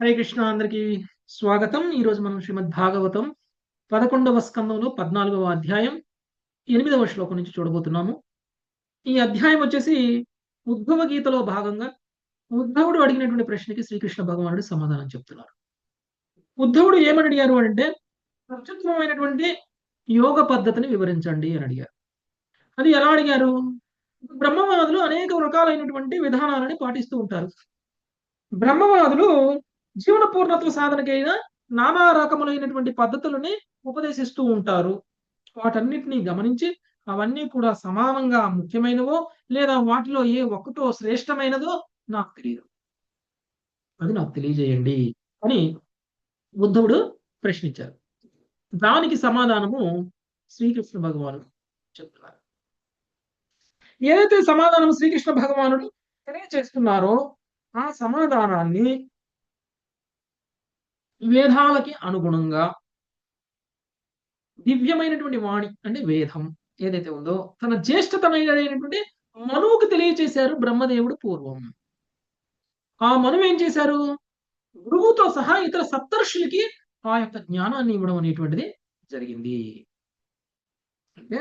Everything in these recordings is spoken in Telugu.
హరే కృష్ణ అందరికీ స్వాగతం. ఈరోజు మనం శ్రీమద్ భాగవతం 11వ స్కందంలో 14వ అధ్యాయం 8వ శ్లోకం నుంచి చూడబోతున్నాము. ఈ అధ్యాయం వచ్చేసి ఉద్భవ గీతలో భాగంగా ఉద్ధవుడు అడిగినటువంటి ప్రశ్నకి శ్రీకృష్ణ భగవానుడు సమాధానం చెప్తున్నారు. ఉద్ధవుడు ఏమని అడిగారు అంటే అత్యుత్తమమైనటువంటి యోగ పద్ధతిని వివరించండి అని అడిగారు. అది ఎలా అడిగారు? బ్రహ్మవాదులు అనేక రకాలైనటువంటి విధానాలని పాటిస్తూ ఉంటారు. బ్రహ్మవాదులు జీవన పూర్ణత్వ సాధనకైన నానా రకములైనటువంటి పద్ధతులని ఉపదేశిస్తూ ఉంటారు. వాటన్నిటిని గమనించి అవన్నీ కూడా సమానంగా ముఖ్యమైనవో లేదా వాటిలో ఏ ఒక్కటో శ్రేష్టమైనదో నాకు తెలియదు. అది నాకు తెలియజేయండి అని ఉద్ధవుడు ప్రశ్నించారు. దానికి సమాధానము శ్రీకృష్ణ భగవానుడు చెప్తున్నారు. ఏదైతే సమాధానం శ్రీకృష్ణ భగవానుడు తెలియజేస్తున్నారో ఆ సమాధానాన్ని వేదాలకి అనుగుణంగా దివ్యమైనటువంటి వాణి అంటే వేదం ఏదైతే ఉందో తన జ్యేష్ఠతమైనటువంటి మనువుకు తెలియచేశారు బ్రహ్మదేవుడు పూర్వం. ఆ మనువు ఏం చేశారు? గురువుతో సహా ఇతర సప్తర్షులకి ఆ యొక్క జ్ఞానాన్ని ఇవ్వడం అనేటువంటిది జరిగింది. అంటే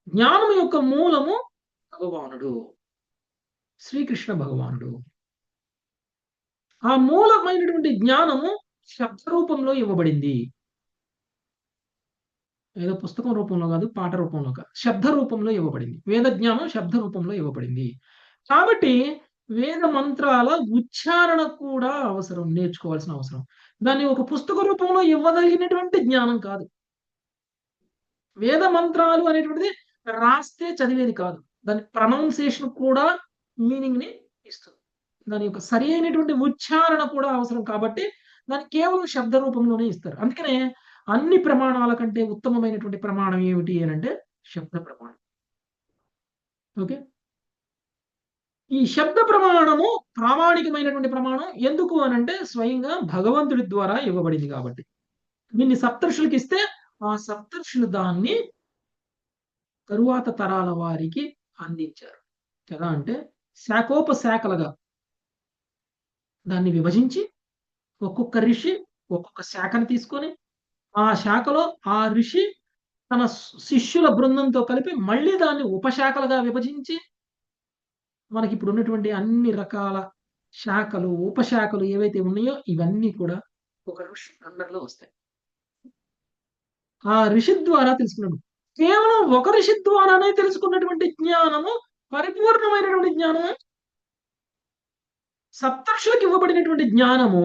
జ్ఞానం యొక్క మూలము భగవానుడు శ్రీకృష్ణ భగవానుడు. ఆ మూలమైనటువంటి జ్ఞానము శబ్ద రూపంలో ఇవ్వబడింది. ఏదో పుస్తకం రూపంలో కాదు, పాట రూపంలో కాదు, శబ్ద రూపంలో ఇవ్వబడింది. వేద జ్ఞానం శబ్ద రూపంలో ఇవ్వబడింది. కాబట్టి వేద మంత్రాల ఉచ్చారణ కూడా అవసరం, నేర్చుకోవాల్సిన అవసరం. దాన్ని ఒక పుస్తక రూపంలో ఇవ్వగలిగినటువంటి జ్ఞానం కాదు. వేద మంత్రాలు అనేటువంటిది రాస్తే చదివేది కాదు. దాని ప్రొనౌన్సియేషన్ కూడా మీనింగ్ ని ఇస్తుంది. దాని యొక్క సరి అయినటువంటి ఉచ్చారణ కూడా అవసరం కాబట్టి దాన్ని కేవలం శబ్ద రూపంలోనే ఇస్తారు. అందుకనే అన్ని ప్రమాణాల కంటే ఉత్తమమైనటువంటి ప్రమాణం ఏమిటి అని అంటే శబ్ద ప్రమాణం. ఓకే, ఈ శబ్ద ప్రమాణము ప్రామాణికమైనటువంటి ప్రమాణం. ఎందుకు అనంటే స్వయంగా భగవంతుడి ద్వారా ఇవ్వబడింది కాబట్టి. దీన్ని సప్తర్షులకి ఇస్తే ఆ సప్తర్షులు దాన్ని తరువాత తరాల వారికి అందించారు. ఎలా అంటే శాఖోపశాఖలుగా దాన్ని విభజించి ఒక్కొక్క ఋషి ఒక్కొక్క శాఖను తీసుకొని ఆ శాఖలో ఆ ఋషి తన శిష్యుల బృందంతో కలిపి మళ్ళీ దాన్ని ఉపశాఖలుగా విభజించి మనకి ఇప్పుడు ఉన్నటువంటి అన్ని రకాల శాఖలు ఉపశాఖలు ఏవైతే ఉన్నాయో ఇవన్నీ కూడా ఒక ఋషి అండర్లో వస్తాయి. ఆ ఋషి ద్వారా తెలుసుకున్నాడు. కేవలం ఒక ఋషి ద్వారానే తెలుసుకున్నటువంటి జ్ఞానము పరిపూర్ణమైనటువంటి జ్ఞానము. సప్తర్షులకు ఇవ్వబడినటువంటి జ్ఞానము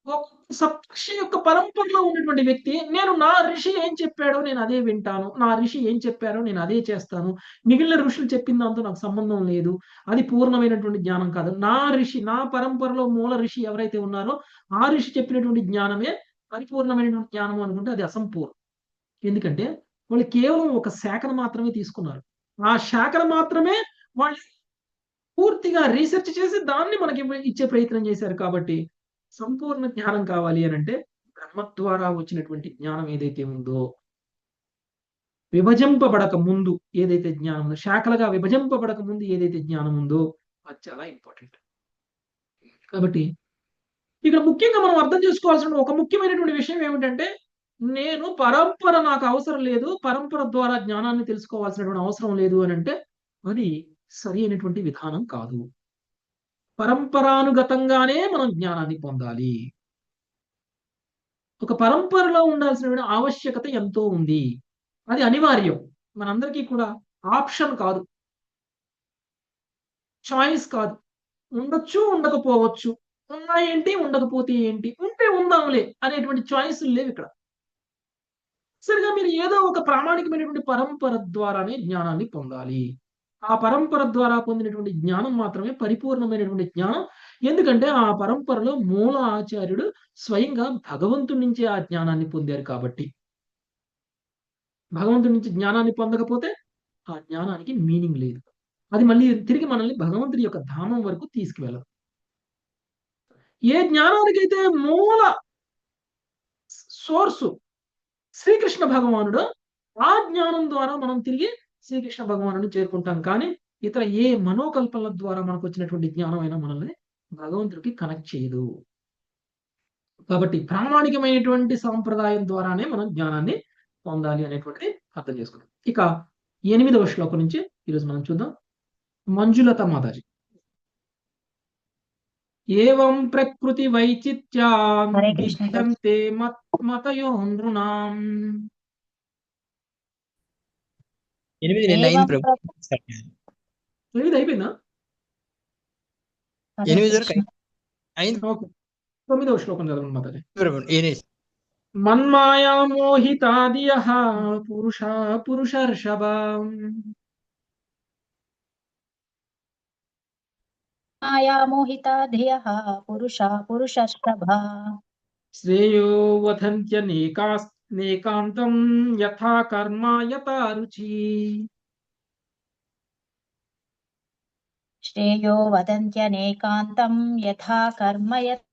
ఒక సప్తర్షి యొక్క పరంపరలో ఉన్నటువంటి వ్యక్తి నేను నా ఋషి ఏం చెప్పాడో నేను అదే వింటాను, నా ఋషి ఏం చెప్పారో నేను అదే చేస్తాను, మిగిలిన ఋషులు చెప్పిన దాంతో నాకు సంబంధం లేదు, అది పూర్ణమైనటువంటి జ్ఞానం కాదు. నా ఋషి, నా పరంపరలో మూల ఋషి ఎవరైతే ఉన్నారో ఆ ఋషి చెప్పినటువంటి జ్ఞానమే పరిపూర్ణమైనటువంటి జ్ఞానం అనుకుంటే అది అసంపూర్ణం. ఎందుకంటే వాళ్ళు కేవలం ఒక శాఖను మాత్రమే తీసుకున్నారు. ఆ శాఖను మాత్రమే వాళ్ళు పూర్తిగా రీసెర్చ్ చేసి దాన్ని మనకి ఇచ్చే ప్రయత్నం చేశారు. కాబట్టి సంపూర్ణ జ్ఞానం కావాలి అని అంటే బ్రహ్మ ద్వారా వచ్చినటువంటి జ్ఞానం ఏదైతే ఉందో, విభజింపబడక ముందు ఏదైతే జ్ఞానం ఉందో, శాఖలుగా విభజింపబడక ముందు ఏదైతే జ్ఞానం ఉందో అది చాలా ఇంపార్టెంట్. కాబట్టి ఇక్కడ ముఖ్యంగా మనం అర్థం చేసుకోవాల్సిన ఒక ముఖ్యమైనటువంటి విషయం ఏమిటంటే నేను పరంపర నాకు అవసరం లేదు, పరంపర ద్వారా జ్ఞానాన్ని తెలుసుకోవాల్సినటువంటి అవసరం లేదు అని అంటే అది సరి అయినటువంటి విధానం కాదు. పరంపరానుగతంగానే మనం జ్ఞానాన్ని పొందాలి. ఒక పరంపరలో ఉండాల్సిన ఆవశ్యకత ఎంతో ఉంది. అది అనివార్యం. మనందరికీ కూడా ఆప్షన్ కాదు, చాయిస్ కాదు. ఉండొచ్చు, ఉండకపోవచ్చు, ఉన్నా ఏంటి, ఉండకపోతే ఏంటి, ఉంటే ఉందాంలే అనేటువంటి చాయిస్లు లేవు ఇక్కడ. సరిగా మీరు ఏదో ఒక ప్రామాణికమైనటువంటి పరంపర ద్వారానే జ్ఞానాన్ని పొందాలి. ఆ పరంపర ద్వారా పొందినటువంటి జ్ఞానం మాత్రమే పరిపూర్ణమైనటువంటి జ్ఞానం. ఎందుకంటే ఆ పరంపరలో మూల ఆచార్యుడు స్వయంగా భగవంతుడి నుంచి ఆ జ్ఞానాన్ని పొందారు కాబట్టి. భగవంతుడి నుంచి జ్ఞానాన్ని పొందకపోతే ఆ జ్ఞానానికి మీనింగ్ లేదు. అది మళ్ళీ తిరిగి మనల్ని భగవంతుడి యొక్క ధామం వరకు తీసుకువెళ్ళదు. ఏ జ్ఞానానికైతే మూల సోర్సు శ్రీకృష్ణ భగవానుడు, ఆ జ్ఞానం ద్వారా మనం తిరిగి శ్రీకృష్ణ భగవానుడిని చేరుకుంటాం. కానీ ఇతర ఏ మనోకల్పనల ద్వారా మనకు వచ్చినటువంటి జ్ఞానం అయినా మనల్ని భగవంతుడికి కనెక్ట్ చేయదు. కాబట్టి ప్రామాణికమైనటువంటి సాంప్రదాయం ద్వారానే మనం జ్ఞానాన్ని పొందాలి అనేటువంటిది అర్థం చేసుకుంటాం. ఇక 8వ శ్లోకం నుంచి ఈరోజు మనం చూద్దాం. మంజులత మాతాజీ. ఏవం ప్రకృతి వైచిత్యాం హరే కృష్ణ ప్రభు. భిద్యంతే మతయో నృణాం. 8 నిన్న అయింది ప్రభు. 8 అయిపోయిందా? హరే 8 వరకు కృష్ణ. అయింది ఓకే. 9వ శ్లోకం చదవండి మాతాజీ. ప్రభు. మన్మాయా మోహితాదియః పురుషర్షభ. మాయా మోహితా ధియః పురుషర్షభా. శ్రేయో వదంత్యనేకాంతం యథా కర్మ యథా రుచి. శ్రేయో వదంత్యనేకాంతం యథా కర్మ యథా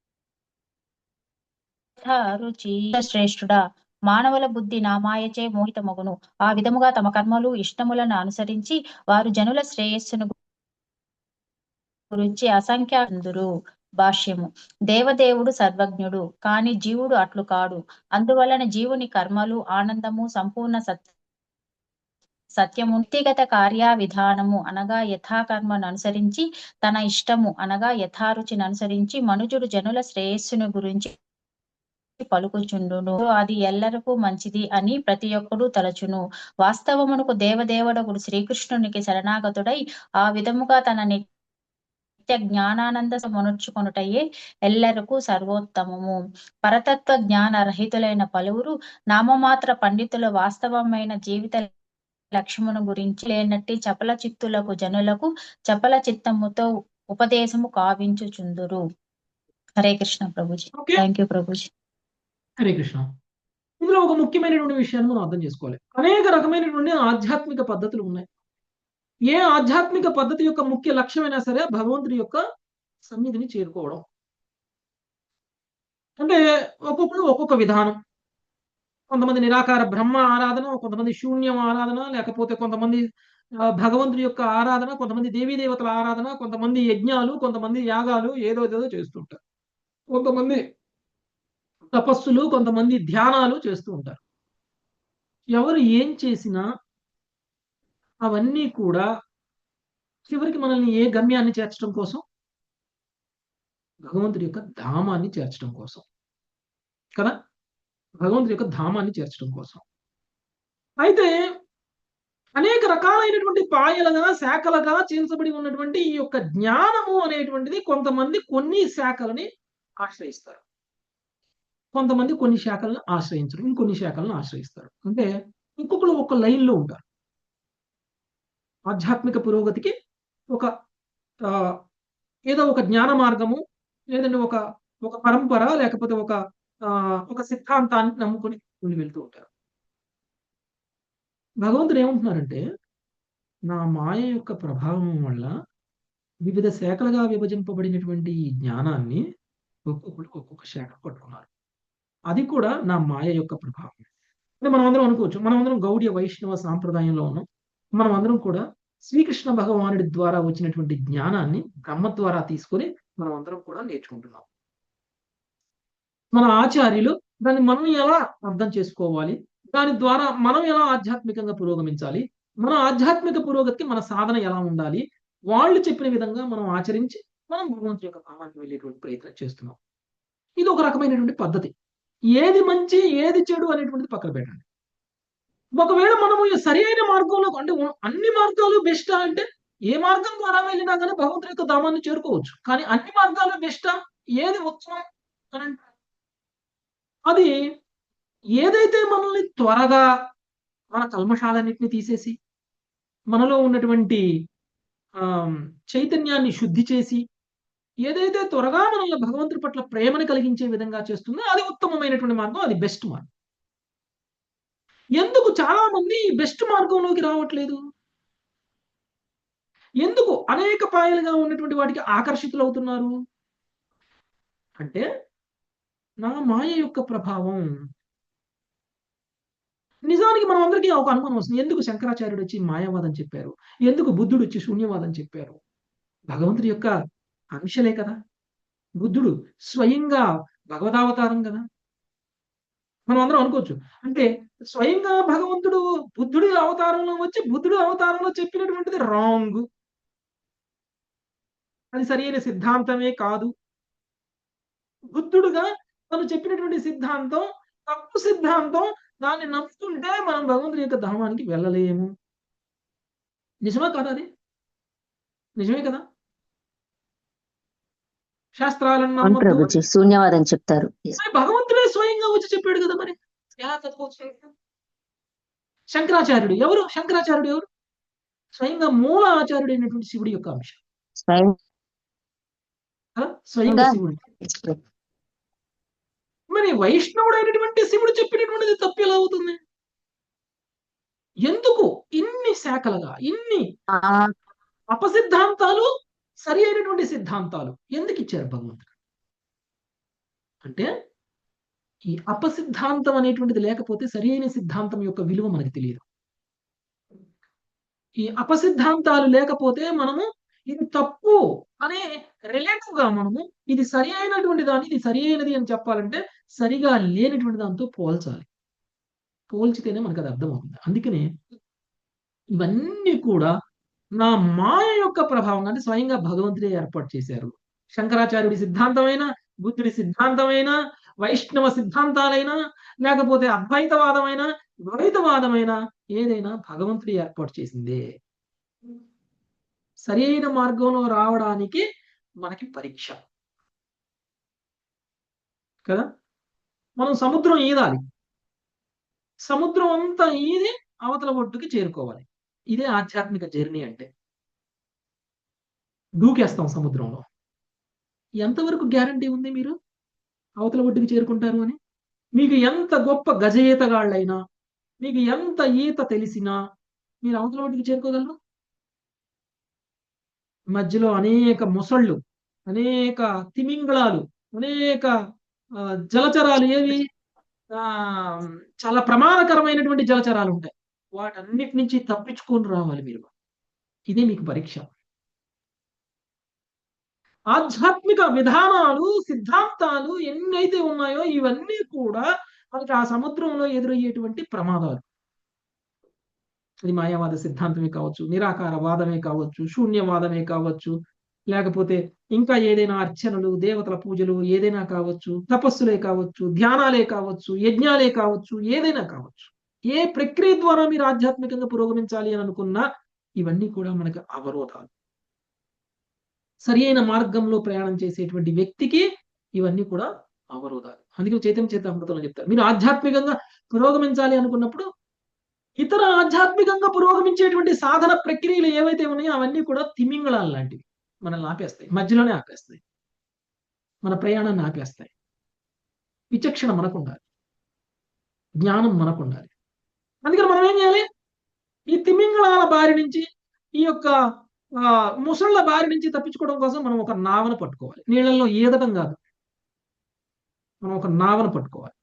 రుచి. శ్రేష్ఠుడా, మానవుల బుద్ధి నా మాయచే మోహితమగును. ఆ విధముగా తమ కర్మలు ఇష్టములను అనుసరించి వారు జనుల శ్రేయస్సును గురించి అసంఖ్యాకందురు. భాష్యము. దేవదేవుడు సర్వజ్ఞుడు, కాని జీవుడు అట్లు కాడు. అందువలన జీవుని కర్మలు ఆనందము సంపూర్ణ సత్యము వ్యక్తిగత కార్య విధానము అనగా యథాకర్మను అనుసరించి, తన ఇష్టము అనగా యథారుచిని అనుసరించి మనుజుడు జనుల శ్రేయస్సును గురించి పలుకుచుండును. అది ఎల్లరకు మంచిది అని ప్రతి ఒక్కడు తలచును. వాస్తవమునకు దేవదేవుడగుడు శ్రీకృష్ణునికి శరణాగతుడై ఆ విధముగా తన నిత్య జ్ఞానానంద మొనర్చుకొనుటయే ఎల్లరకు సర్వోత్తమము. పరతత్వ జ్ఞాన రహితులైన పలువురు నామమాత్ర పండితుల వాస్తవమైన జీవిత లక్ష్యమును గురించి లేనట్టి చపల చిత్తులకు జనులకు చపల చిత్తముతో ఉపదేశము కావించుచుందురు. Hare Krishna Prabhuji. Okay. Thank you Prabhuji. Hare Krishna. ఇందులో ఒక ముఖ్యమైనటువంటి విషయాన్ని మనం అర్థం చేసుకోవాలి. అనేక రకమైనటువంటి ఆధ్యాత్మిక పద్ధతులు ఉన్నాయి. ఏ ఆధ్యాత్మిక పద్ధతి యొక్క ముఖ్య లక్ష్యమైనా సరే భగవంతుడి యొక్క సన్నిధిని చేరుకోవడం. అంటే ఒక్కొక్కరు ఒక్కొక్క విధానం. కొంతమంది నిరాకార బ్రహ్మ ఆరాధన, కొంతమంది శూన్యం ఆరాధన, లేకపోతే కొంతమంది భగవంతుడి యొక్క ఆరాధన, కొంతమంది దేవీ దేవతల ఆరాధన, కొంతమంది యజ్ఞాలు, కొంతమంది యాగాలు ఏదో చేస్తుంటారు. కొంతమంది తపస్సులు, కొంతమంది ధ్యానాలు చేస్తూ ఉంటారు. ఎవరు ఏం చేసినా అవన్నీ కూడా చివరికి మనల్ని ఏ గమ్యాన్ని చేర్చడం కోసం? భగవంతుడి యొక్క ధామాన్ని చేర్చడం కోసం కదా. భగవంతుడి యొక్క ధామాన్ని చేర్చడం కోసం. అయితే అనేక రకాలైనటువంటి పాయలుగా శాఖలుగా చీల్చబడి ఉన్నటువంటి ఈ యొక్క జ్ఞానము అనేటువంటిది కొంతమంది కొన్ని శాఖలని ఆశ్రయిస్తారు, కొంతమంది కొన్ని శాఖలను ఆశ్రయించరు, ఇంకొన్ని శాఖలను ఆశ్రయిస్తారు. అంటే ఇంకొకరు ఒక లైన్లో ఉంటారు. ఆధ్యాత్మిక పురోగతికి ఒక ఏదో ఒక జ్ఞాన మార్గము, లేదంటే ఒక పరంపర, లేకపోతే ఒక సిద్ధాంతాన్ని నమ్ముకొని వెళ్తూ ఉంటారు. భగవంతుడు ఏమంటున్నారంటే, నా మాయ యొక్క ప్రభావం వల్ల వివిధ శాఖలుగా విభజింపబడినటువంటి ఈ జ్ఞానాన్ని ఒక్కొక్కరు ఒక్కొక్క శాఖ పట్టుకున్నారు. అది కూడా నా మాయ యొక్క ప్రభావం. అంటే మనం అందరం అనుకోవచ్చు, మనం అందరం గౌడీయ వైష్ణవ సాంప్రదాయంలో ఉన్నాం. మనం అందరం కూడా శ్రీకృష్ణ భగవానుడి ద్వారా వచ్చినటువంటి జ్ఞానాన్ని బ్రహ్మ ద్వారా తీసుకొని మనం అందరం కూడా నేర్చుకుంటున్నాం. మన ఆచార్యులు దాన్ని మనం ఎలా అర్థం చేసుకోవాలి, దాని ద్వారా మనం ఎలా ఆధ్యాత్మికంగా పురోగమించాలి, మన ఆధ్యాత్మిక పురోగతికి మన సాధన ఎలా ఉండాలి, వాళ్ళు చెప్పిన విధంగా మనం ఆచరించి మనం భగవంతుడి యొక్క భావానికి వెళ్ళేటువంటి ప్రయత్నం చేస్తున్నాం. ఇది ఒక రకమైనటువంటి పద్ధతి. ఏది మంచి ఏది చెడు అనేటువంటిది పక్కన పెట్టండి. ఒకవేళ మనము సరి అయిన మార్గంలో, అంటే అన్ని మార్గాలు బెస్టా అంటే, ఏ మార్గం ద్వారా వెళ్ళినా కానీ భగవంతుడి యొక్క ధామాన్ని చేరుకోవచ్చు. కానీ అన్ని మార్గాలు బెస్టా, ఏది ఉత్తమం అని అంటే, అది ఏదైతే మనల్ని త్వరగా మన కల్మషాలన్నింటినీ తీసేసి మనలో ఉన్నటువంటి చైతన్యాన్ని శుద్ధి చేసి ఏదైతే త్వరగా మనల్ని భగవంతుడి పట్ల ప్రేమని కలిగించే విధంగా చేస్తుందో అది ఉత్తమమైనటువంటి మార్గం, అది బెస్ట్ మార్గం. ఎందుకు చాలా మంది బెస్ట్ మార్గంలోకి రావట్లేదు? ఎందుకు అనేక పాయలుగా ఉన్నటువంటి వాటికి ఆకర్షితులు అవుతున్నారు అంటే, నా మాయ యొక్క ప్రభావం. నిజానికి మనం అందరికీ ఒక అనుమానం వస్తుంది, ఎందుకు శంకరాచార్యుడు వచ్చి మాయావాదం చెప్పారు, ఎందుకు బుద్ధుడు వచ్చి శూన్యవాదం చెప్పారు? భగవంతుడి యొక్క అంశలే కదా. బుద్ధుడు స్వయంగా భగవదావతారం కదా. మనం అందరం అనుకోవచ్చు. అంటే స్వయంగా భగవంతుడు బుద్ధుడి అవతారంలో వచ్చి బుద్ధుడి అవతారంలో చెప్పినటువంటిది రాంగ్. అది సరైన సిద్ధాంతమే కాదు. బుద్ధుడుగా తను చెప్పినటువంటి సిద్ధాంతం తప్పు సిద్ధాంతం. దాన్ని నమ్ముతుంటే మనం భగవంతుడి యొక్క ధామానికి వెళ్ళలేము. నిజమా కాదా అది? నిజమే కదా. శాస్త్రాలను అవును నమ్మొద్దు. ప్రభుజీ, శూన్యవాదం చెప్తారు. మరి భగవంతుడే స్వయంగా వచ్చి చెప్పాడు కదా మరి. ఎలా తప్పవచ్చు? శంకరాచార్యుడు ఎవరు? శంకరాచార్యుడు ఎవరు? స్వయంగా మూల ఆచార్యుడు అయినటువంటి శివుడి యొక్క అంశం. స్వయంగా శివుడు. మరి వైష్ణవుడైనటువంటి శివుడు చెప్పినటువంటిది తప్పు ఎలా అవుతుంది? ఎందుకు ఇన్ని శాఖలుగా ఇన్ని అపసిద్ధాంతాలు సరి అయినటువంటి సిద్ధాంతాలు ఎందుకు ఇచ్చారు భగవంతుడు? అంటే ఈ అపసిద్ధాంతం అనేటువంటిది లేకపోతే సరి అయిన సిద్ధాంతం యొక్క విలువ మనకు తెలియదు. ఈ అపసిద్ధాంతాలు లేకపోతే మనము ఇది తప్పు అనే రిలేటివ్ గా మనము ఇది సరి అయినటువంటి దాన్ని ఇది సరి అయినది అని చెప్పాలంటే సరిగా లేనటువంటి దాంతో పోల్చాలి. పోల్చితేనే మనకు అది అర్థమవుతుంది. అందుకనే ఇవన్నీ కూడా నా మాయ యొక్క ప్రభావం అంటే స్వయంగా భగవంతుడే ఏర్పాటు చేశారు. శంకరాచార్యుడి సిద్ధాంతమైన, బుద్ధుడి సిద్ధాంతమైన, వైష్ణవ సిద్ధాంతాలైనా, లేకపోతే అద్వైతవాదమైన, ద్వైతవాదమైన ఏదైనా భగవంతుడి ఏర్పాటు చేసిందే. సరి అయిన మార్గంలో రావడానికి మనకి పరీక్ష కదా. మనం సముద్రం ఈదాలి. సముద్రం అంతా ఈది అవతల ఒడ్డుకి చేరుకోవాలి. ఇదే ఆధ్యాత్మిక జర్నీ అంటే. దూకేస్తాం సముద్రంలో. ఎంతవరకు గ్యారంటీ ఉంది మీరు అవతల ఒడ్డుకి చేరుకుంటారు అని? మీకు ఎంత గొప్ప గజ ఈతగాళ్ళైనా, మీకు ఎంత ఈత తెలిసినా మీరు అవతల ఒడ్డుకి చేరుకోగలరు? మధ్యలో అనేక మొసళ్ళు, అనేక తిమింగళాలు, అనేక జలచరాలు ఏవి చాలా ప్రమాదకరమైనటువంటి జలచరాలు ఉంటాయి. వాటన్నిటి నుంచి తప్పించుకొని రావాలి మీరు. ఇదే మీకు పరీక్ష. ఆధ్యాత్మిక విధానాలు, సిద్ధాంతాలు ఎన్నైతే ఉన్నాయో ఇవన్నీ కూడా మనకి ఆ సముద్రంలో ఎదురయ్యేటువంటి ప్రమాదాలు. అది మాయావాద సిద్ధాంతమే కావచ్చు, నిరాకారవాదమే కావచ్చు, శూన్యవాదమే కావచ్చు, లేకపోతే ఇంకా ఏదైనా అర్చనలు, దేవతల పూజలు ఏదైనా కావచ్చు, తపస్సులే కావచ్చు, ధ్యానాలే కావచ్చు, యజ్ఞాలే కావచ్చు, ఏదైనా కావచ్చు. ఏ ప్రక్రియ ద్వారా మీరు ఆధ్యాత్మికంగా పురోగమించాలి అని అనుకున్నా ఇవన్నీ కూడా మనకు అవరోధాలు. సరి అయిన మార్గంలో ప్రయాణం చేసేటువంటి వ్యక్తికి ఇవన్నీ కూడా అవరోధాలు. అందుకే చైతన్య చరితామృతంలో చెప్తారు, మీరు ఆధ్యాత్మికంగా పురోగమించాలి అనుకున్నప్పుడు ఇతర ఆధ్యాత్మికంగా పురోగమించేటువంటి సాధన ప్రక్రియలు ఏవైతే ఉన్నాయో అవన్నీ కూడా తిమింగళాలు లాంటివి. మనల్ని ఆపేస్తాయి, మధ్యలోనే ఆపేస్తాయి, మన ప్రయాణాన్ని ఆపేస్తాయి. విచక్షణ మనకు ఉండాలి, జ్ఞానం మనకు ఉండాలి. అందుకని మనం ఏం చేయాలి? ఈ తిమింగళాల బారి నుంచి, ఈ యొక్క ముసళ్ళ బారి నుంచి తప్పించుకోవడం కోసం మనం ఒక నావను పట్టుకోవాలి. నీళ్ళల్లో ఈదటం కాదు, మనం ఒక నావను పట్టుకోవాలి.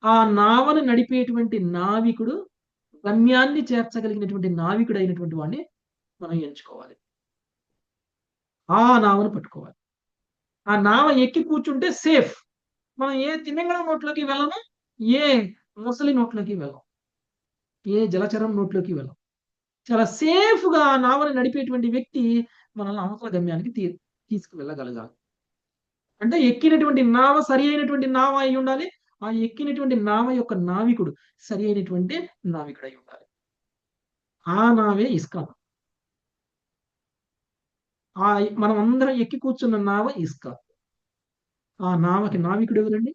ఆ నావను నడిపేటువంటి నావికుడు, గమ్యాన్ని చేర్చగలిగినటువంటి నావికుడు అయినటువంటి వాడిని మనం ఎంచుకోవాలి. ఆ నావను పట్టుకోవాలి. ఆ నావ ఎక్కి కూర్చుంటే సేఫ్. మనం ఏ తిమింగళం నోట్లోకి వెళ్ళము, ఏ ముసలి నోట్లోకి వెళ్ళం, ఏ జలచరం నోట్లోకి వెళ్ళం. చాలా సేఫ్ గా ఆ నావని నడిపేటువంటి వ్యక్తి మనల్ని అవతల గమ్యానికి తీసుకువెళ్ళగలగాలి. అంటే ఎక్కినటువంటి నావ సరి అయినటువంటి నావ అయి ఉండాలి. ఆ ఎక్కినటువంటి నావ యొక్క నావికుడు సరి అయినటువంటి నావికుడు అయి ఉండాలి. ఆ నావే ఇస్కాన్. మనం అందరం ఎక్కి కూర్చున్న నావ ఇస్కాన్. ఆ నావకి నావికుడు ఎవరండి?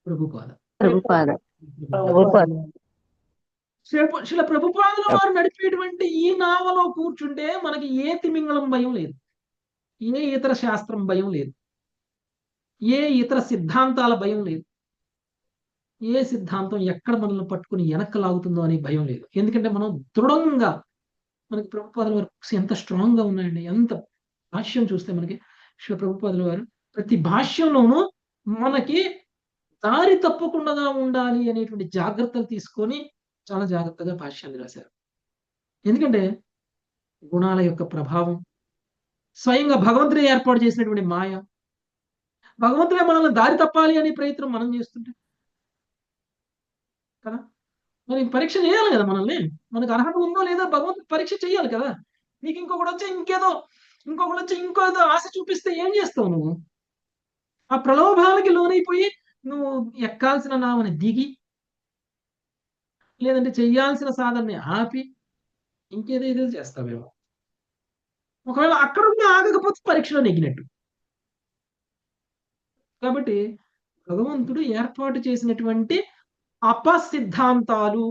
ప్రభుపాద. శిల ప్రభుపాదుల వారు నడిపేటువంటి ఈ నావలో కూర్చుంటే మనకి ఏ తిమింగళం భయం లేదు, ఏ ఇతర శాస్త్రం భయం లేదు, ఏ ఇతర సిద్ధాంతాల భయం లేదు, ఏ సిద్ధాంతం ఎక్కడ మనల్ని పట్టుకుని వెనక్కి లాగుతుందో అనే భయం లేదు. ఎందుకంటే మనం దృఢంగా, మనకి ప్రభుపాదుల వారు ఎంత స్ట్రాంగ్ గా ఉన్నాయండి. ఎంత భాష్యం చూస్తే మనకి శిల ప్రభుపాదుల వారు ప్రతి భాష్యంలోనూ మనకి దారి తప్పకుండా ఉండాలి అనేటువంటి జాగ్రత్తలు తీసుకొని చాలా జాగ్రత్తగా భాష్యాన్ని రాశారు. ఎందుకంటే గుణాల యొక్క ప్రభావం, స్వయంగా భగవంతుడే ఏర్పాటు చేసినటువంటి మాయ. భగవంతుడే మనల్ని దారి తప్పాలి అనే ప్రయత్నం మనం చేస్తుంటే కదా. మరి పరీక్ష చేయాలి కదా మనల్ని. మనకు అర్హత ఉందో లేదో భగవంతుడు పరీక్ష చేయాలి కదా. నీకు ఇంకొకటి వచ్చి ఇంకోదో ఆశ చూపిస్తే ఏం చేస్తావు నువ్వు? ఆ ప్రలోభాలకి లోనైపోయి నువ్వు ఎక్కాల్సిన నామని దిగి, లేదంటే చెయ్యాల్సిన సాధనని ఆపి ఇంకేదేదో చేస్తావేమో. ఒకవేళ అక్కడ ఉండి ఆగకపోతే పరీక్షలో నెగ్గినట్టు. కాబట్టి భగవంతుడు ఏర్పాటు చేసినటువంటి అపసిద్ధాంతాలు,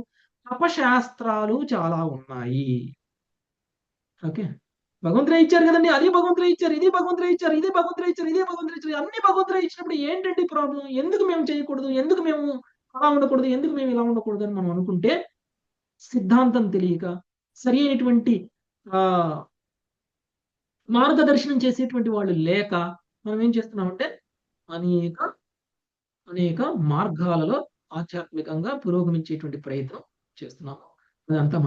అపశాస్త్రాలు చాలా ఉన్నాయి. ఓకే, భగవంతుడే ఇచ్చారు కదండి, అది భగవంతుడే ఇచ్చారు, ఇది భగవంతుడే ఇచ్చారు, ఇది భగవంతుడే ఇచ్చారు, ఇదే భగవంతుడే ఇచ్చారు, అన్ని భగవంతుడే ఇచ్చినప్పుడు ఏంటండి ప్రాబ్లం? ఎందుకు మేము చేయకూడదు? ఎందుకు మేము అలా ఉండకూడదు? ఎందుకు మేము ఇలా ఉండకూడదు అని మనం అనుకుంటే, సిద్ధాంతం తెలియక, సరి అయినటువంటి ఆ మార్గదర్శనం చేసేటువంటి వాళ్ళు లేక మనం ఏం చేస్తున్నామంటే అనేక అనేక మార్గాలలో ఆధ్యాత్మికంగా పురోగమించేటువంటి ప్రయత్నం చేస్తున్నాము. అదంతా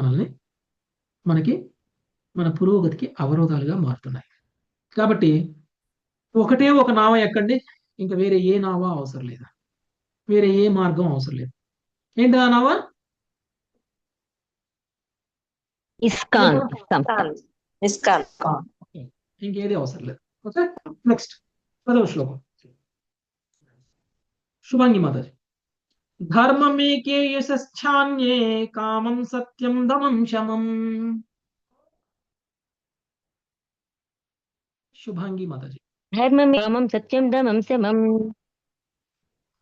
మనకి మన పురోగతికి అవరోధాలుగా మారుతున్నాయి. కాబట్టి ఒకటే ఒక నావ ఎక్కండి, ఇంకా వేరే ఏ నావ అవసరం లేదు, వేరే ఏ మార్గం అవసరం లేదు. ఏంటి ఆ నావ? ఇస్కాన్. ఇస్కాన్. ఇంకేది అవసరం లేదు. ఓకే, నెక్స్ట్ 10వ శ్లోకం. శుభాంగి మాతాజీ. ధర్మమేకే యశశ్చాన్యే కామం సత్యం దమం శమం. శుభాంగి మాతాజీ. ధర్మమే కామం సత్యం దమం శమం.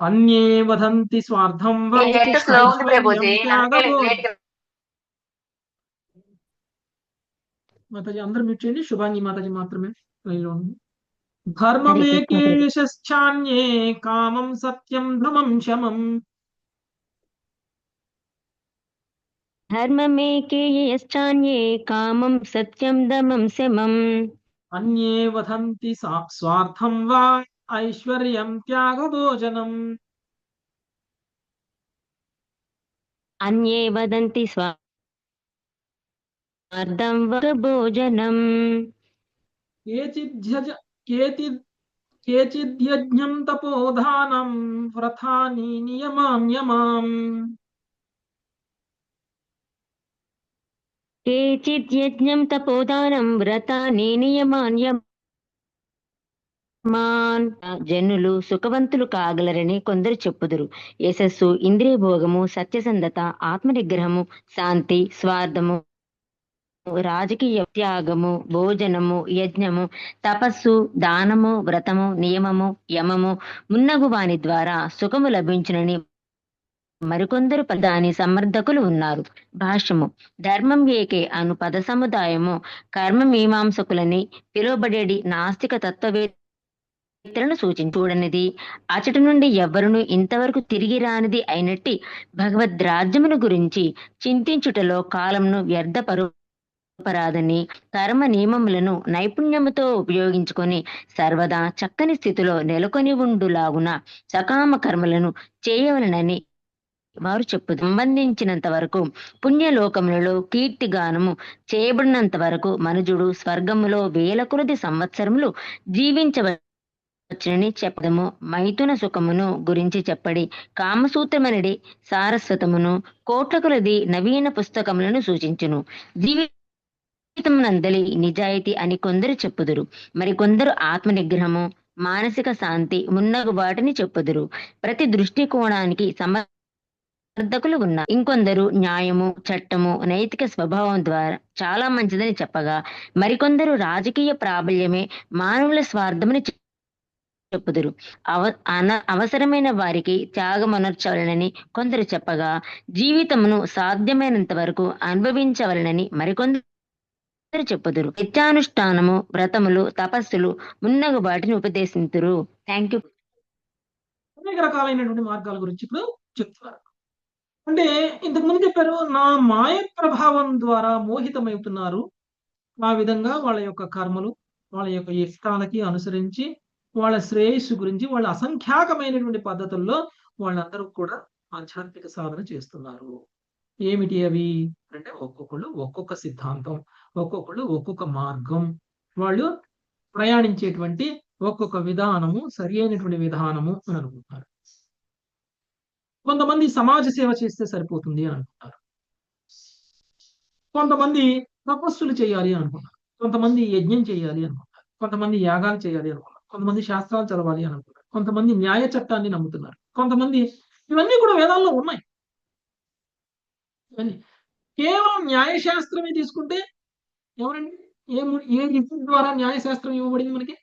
అన్యే వదంతి స్వార్థం వా నెట్ స్లో ఉంది ప్రభుజీ, మాతాజీ అందరూ మ్యూట్ చేయండి, శుభాంగి మాతాజీ మాత్రమే లైన్లో ఉంది. ధర్మమేకే యశశ్చాన్యే కామం సత్యం ధమం శమం. ధర్మమేకే యశ్చాన్యే కామం సత్యం దమం శమం. అన్యే వదంతి స్వార్థం వా ఐశ్వర్యం త్యాగభోజనం. అన్యే వదంతి స్వార్థం భోజనం. కేచిద్యజ్ఞం తపోదానం వ్రతాని నియమాం. కేచిద్యజ్ఞం తపోదానం వ్రతాని నియమాన్. జనులు సుఖవంతులు కాగలరని కొందరు చెప్పుదురు. యశస్సు, ఇంద్రియ భోగము, సత్యసంధత, ఆత్మనిగ్రహము, శాంతి, స్వార్థము, రాజకీయ త్యాగము, భోజనము, యజ్ఞము, తపస్సు, దానము, వ్రతము, నియమము, యమము మున్నగు వాని ద్వారా సుఖము లభించునని మరికొందరు దాని సమర్థకులు ఉన్నారు. భాష్యము. ధర్మం ఏకే అను పద సముదాయము కర్మ మీమాంసకులని పిలువబడేది నాస్తిక తత్వవేత్తలను చూడనిది, అచటి నుండి ఎవ్వరును ఇంతవరకు తిరిగి రానిది అయినట్టి భగవద్రాజ్యమును గురించి చింతించుటలో కాలంను వ్యర్థపరాదని, కర్మ నియమములను నైపుణ్యముతో ఉపయోగించుకొని సర్వదా చక్కని స్థితిలో నెలకొని ఉండులాగున సకామ కర్మలను చేయవలనని వారు చెప్పు. సంబంధించినంత వరకు పుణ్యలోకములలో కీర్తిగానము చేయబడినంత వరకు మనుజుడు స్వర్గములో వేల కొలది సంవత్సరములు జీవించవచ్చునని చెప్పదము. మైథున సుఖమును గురించి చెప్పడి కామసూత్రమనడి సారస్వతమును కోట్ల కొలది నవీన పుస్తకములను సూచించును. జీవితమునందలి నిజాయితీ అని కొందరు చెప్పుదురు. మరికొందరు ఆత్మ నిగ్రహము, మానసిక శాంతి మున్నగు వాటిని చెప్పుదురు. ప్రతి దృష్టికోణానికి సమర్థకులు ఉన్నారు. ఇంకొందరు న్యాయము, చట్టము, నైతిక స్వభావం ద్వారా చాలా మంచిదని చెప్పగా, మరికొందరు రాజకీయ ప్రాబల్యమే మానవుల స్వార్థమని చెప్పుదురు. అవసరమైన వారికి త్యాగమనర్చవలనని కొందరు చెప్పగా, జీవితమును సాధ్యమైనంత వరకు అనుభవించవలనని మరికొందరు చెప్పుదురు. నిత్యానుష్ఠానము, వ్రతములు, తపస్సులు మున్నగు వాటిని ఉపదేశింతురు. Thank you. అనేక రకాలైనటువంటి మార్గాల గురించి ఇప్పుడు చెప్తున్నారు. అంటే ఇంతకు ముందు చెప్పారు, నా మాయ ప్రభావం ద్వారా మోహితమవుతున్నారు. ఆ విధంగా వాళ్ళ యొక్క కర్మలు, వాళ్ళ యొక్క ఇష్టాలకి అనుసరించి వాళ్ళ శ్రేయస్సు గురించి వాళ్ళ అసంఖ్యాకమైనటువంటి పద్ధతుల్లో వాళ్ళందరూ కూడా ఆధ్యాత్మిక సాధన చేస్తున్నారు. ఏమిటి అవి అంటే, ఒక్కొక్కళ్ళు ఒక్కొక్క సిద్ధాంతం, ఒక్కొక్కళ్ళు ఒక్కొక్క మార్గం. వాళ్ళు ప్రయాణించేటువంటి ఒక్కొక్క విధానము సరి అయినటువంటి విధానము అని అనుకుంటున్నారు. కొంతమంది సమాజ సేవ చేస్తే సరిపోతుంది అని అనుకుంటారు. కొంతమంది తపస్సులు చేయాలి అని అనుకుంటారు. కొంతమంది యజ్ఞం చేయాలి అనుకుంటారు. కొంతమంది యాగాలు చేయాలి అనుకుంటారు. కొంతమంది శాస్త్రాలు చదవాలి అని అనుకుంటారు. కొంతమంది న్యాయ చట్టాన్ని నమ్ముతున్నారు. కొంతమంది ఇవన్నీ కూడా వేదాల్లో ఉన్నాయి. ఇవన్నీ కేవలం న్యాయశాస్త్రమే తీసుకుంటే ఎవరండి ఏ రీతి ద్వారా న్యాయశాస్త్రం ఇవ్వబడింది మనకి?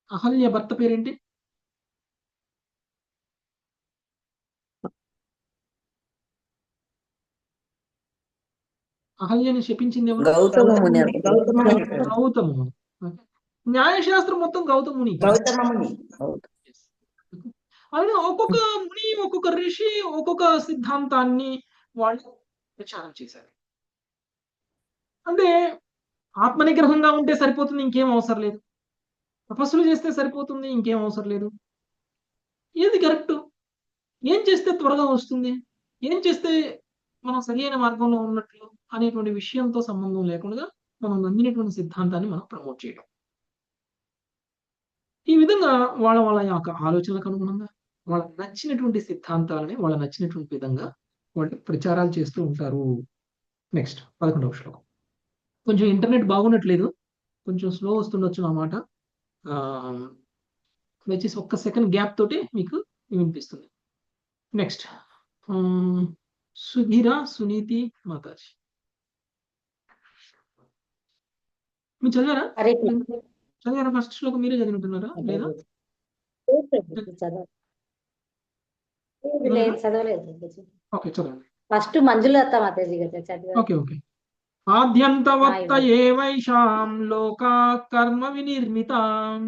అహల్య భర్త పేరేంటి? అహల్యని శపించింది ఎవరు? గౌతమ ముని గౌతముని. న్యాయశాస్త్రం మొత్తం గౌతముని. గౌతమ ముని ఆయన ఒక్కొక్క ముని ఒక్కొక్క ఋషి ఒక్కొక్క సిద్ధాంతాన్ని వాళ్ళు ప్రచారం చేశారు. అంటే ఆత్మనిగ్రహంగా ఉంటే సరిపోతుంది, ఇంకేం అవసరం లేదు. తపస్సులు చేస్తే సరిపోతుంది, ఇంకేం అవసరం లేదు. ఏది కరెక్ట్? ఏం చేస్తే త్వరగా వస్తుంది, ఏం చేస్తే మనం సరైన మార్గంలో ఉన్నట్లు అనేటువంటి విషయంతో సంబంధం లేకుండా మనం నమ్మినటువంటి సిద్ధాంతాన్ని మనం ప్రమోట్ చేయడం. ఈ విధంగా వాళ్ళ యొక్క ఆలోచనలకు అనుగుణంగా వాళ్ళకి నచ్చినటువంటి సిద్ధాంతాలని వాళ్ళ నచ్చినటువంటి విధంగా వాళ్ళు ప్రచారాలు చేస్తూ ఉంటారు. నెక్స్ట్ 11వ శ్లోకం. కొంచెం ఇంటర్నెట్ బాగున్నట్లేదు, కొంచెం స్లో వస్తుండొచ్చు అన్నమాట. దయచేసి ఒక్క సెకండ్ గ్యాప్ తోటి మీకు వినిపిస్తుంది. నెక్స్ట్ సుధీరా సునీతి మాతాజీ, మీరు చదివారా? చదివారా? ఫస్ట్ శ్లోకం మీరే చదివినట్టున్నారా లేదా? చదవలేదు. ఓకే, చదవండి. ఫస్ట్ మంజులత మాతాజీ గారు చదివారు. Okay okay. ఆద్యంతవత్త ఏవైషాం లోకా కర్మ వినిర్మితాం.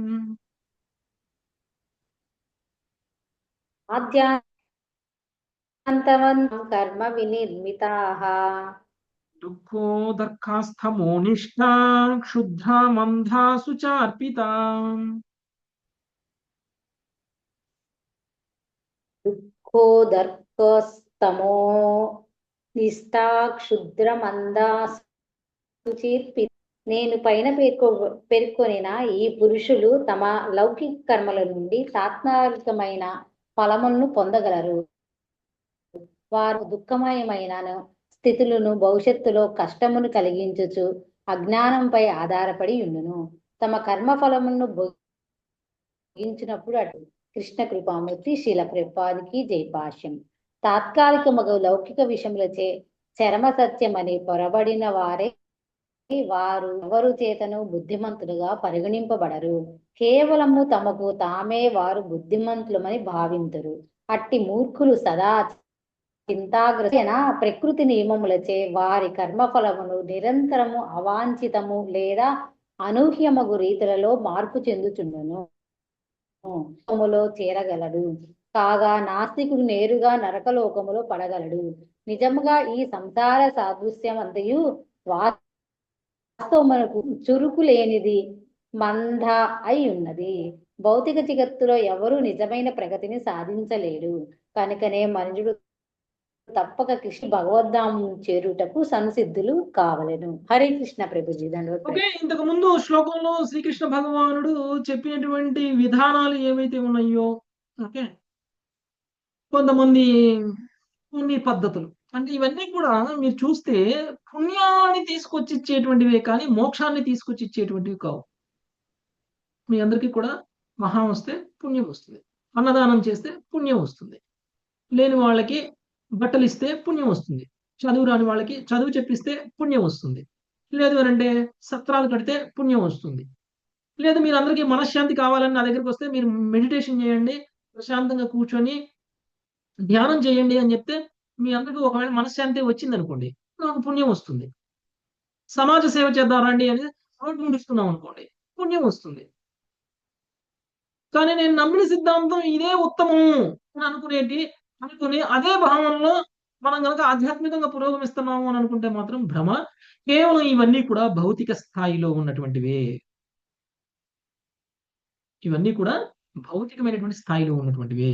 ఆద్యాంతవంతం కర్మ వినిర్మితాః దుఃఖోదర్కాస్థమోనిష్టా క్షుద్రా మంధా సుచార్పితా. దుఃఖోదర్కస్తమో నిష్టా క్షుద్రమందా సుచీర్పి. నేను పైన పేర్కొనిన ఈ పురుషులు తమ లౌకిక కర్మల నుండి తాత్కాలికమైన ఫలములను పొందగలరు. వారు దుఃఖమయమైన స్థితులను భవిష్యత్తులో కష్టమును కలిగించుచు అజ్ఞానంపై ఆధారపడి ఉండును. తమ కర్మ ఫలమును భోగించినప్పుడు అటు కృష్ణ కృపామూర్తి శీల ప్రభుపాదికి జయపాశ్యం. తాత్కాలికమగు లౌకిక విషయములచే చరమ సత్యమని పొరబడిన వారే వారు ఎవరు చేతను బుద్ధిమంతులుగా పరిగణింపబడరు. కేవలము తమకు తామే వారు బుద్ధిమంతులమని భావింతురు. అట్టి మూర్ఖులు సదా చింతాగ్రస్తైన ప్రకృతి నియమములచే వారి కర్మఫలమును నిరంతరము అవాంఛితము లేదా అనూహ్యమగు రీతులలో మార్పు చెందుచుండును చేరగలడు. కాగా నాస్తికుడు నేరుగా నరకలోకములో పడగలడు. నిజముగా ఈ సంసార సాదృశ్యం అంతయు వాస్తవమునకు చురుకు లేనిది మంద అయి ఉన్నది. భౌతిక జగత్తులో ఎవరు నిజమైన ప్రగతిని సాధించలేడు. కనుకనే మనుషుడు తప్పక కృష్ణ భగవద్ధామం చేరుటకు సంసిద్ధులు కావలెను. హరే కృష్ణ ప్రభుజీ. ఓకే, ఇంతకు ముందు శ్లోకంలో శ్రీకృష్ణ భగవానుడు చెప్పినటువంటి విధానాలు ఏవైతే ఉన్నాయో, ఓకే, కొన్ని పద్ధతులు అంటే ఇవన్నీ కూడా మీరు చూస్తే పుణ్యాన్ని తీసుకొచ్చి ఇచ్చేటువంటివే కానీ మోక్షాన్ని తీసుకొచ్చి ఇచ్చేటువంటివి కావు. మీ అందరికీ కూడా మహా వస్తే పుణ్యం వస్తుంది, అన్నదానం చేస్తే పుణ్యం వస్తుంది, లేని వాళ్ళకి బట్టలు ఇస్తే పుణ్యం వస్తుంది, చదువు రాని వాళ్ళకి చదువు చెప్పిస్తే పుణ్యం వస్తుంది, లేదు అంటే సత్రాలు కడితే పుణ్యం వస్తుంది, లేదు మీరు అందరికీ మనశ్శాంతి కావాలని నా దగ్గరికి వస్తే మీరు మెడిటేషన్ చేయండి, ప్రశాంతంగా కూర్చొని ధ్యానం చేయండి అని చెప్తే మీ అందరికీ ఒకవేళ మనశ్శాంతి వచ్చింది అనుకోండి, నాకు పుణ్యం వస్తుంది. సమాజ సేవ చేద్దాం రండి అని రోడ్డు ముడిస్తున్నాం అనుకోండి, పుణ్యం వస్తుంది. కానీ నేను నమ్మిన సిద్ధాంతం ఇదే ఉత్తమం అని అనుకుని అదే భావనలో మనం కనుక ఆధ్యాత్మికంగా పురోగమిస్తున్నాము అని అనుకుంటే మాత్రం భ్రమ. కేవలం ఇవన్నీ కూడా భౌతిక స్థాయిలో ఉన్నటువంటివే. ఇవన్నీ కూడా భౌతికమైనటువంటి స్థాయిలో ఉన్నటువంటివే.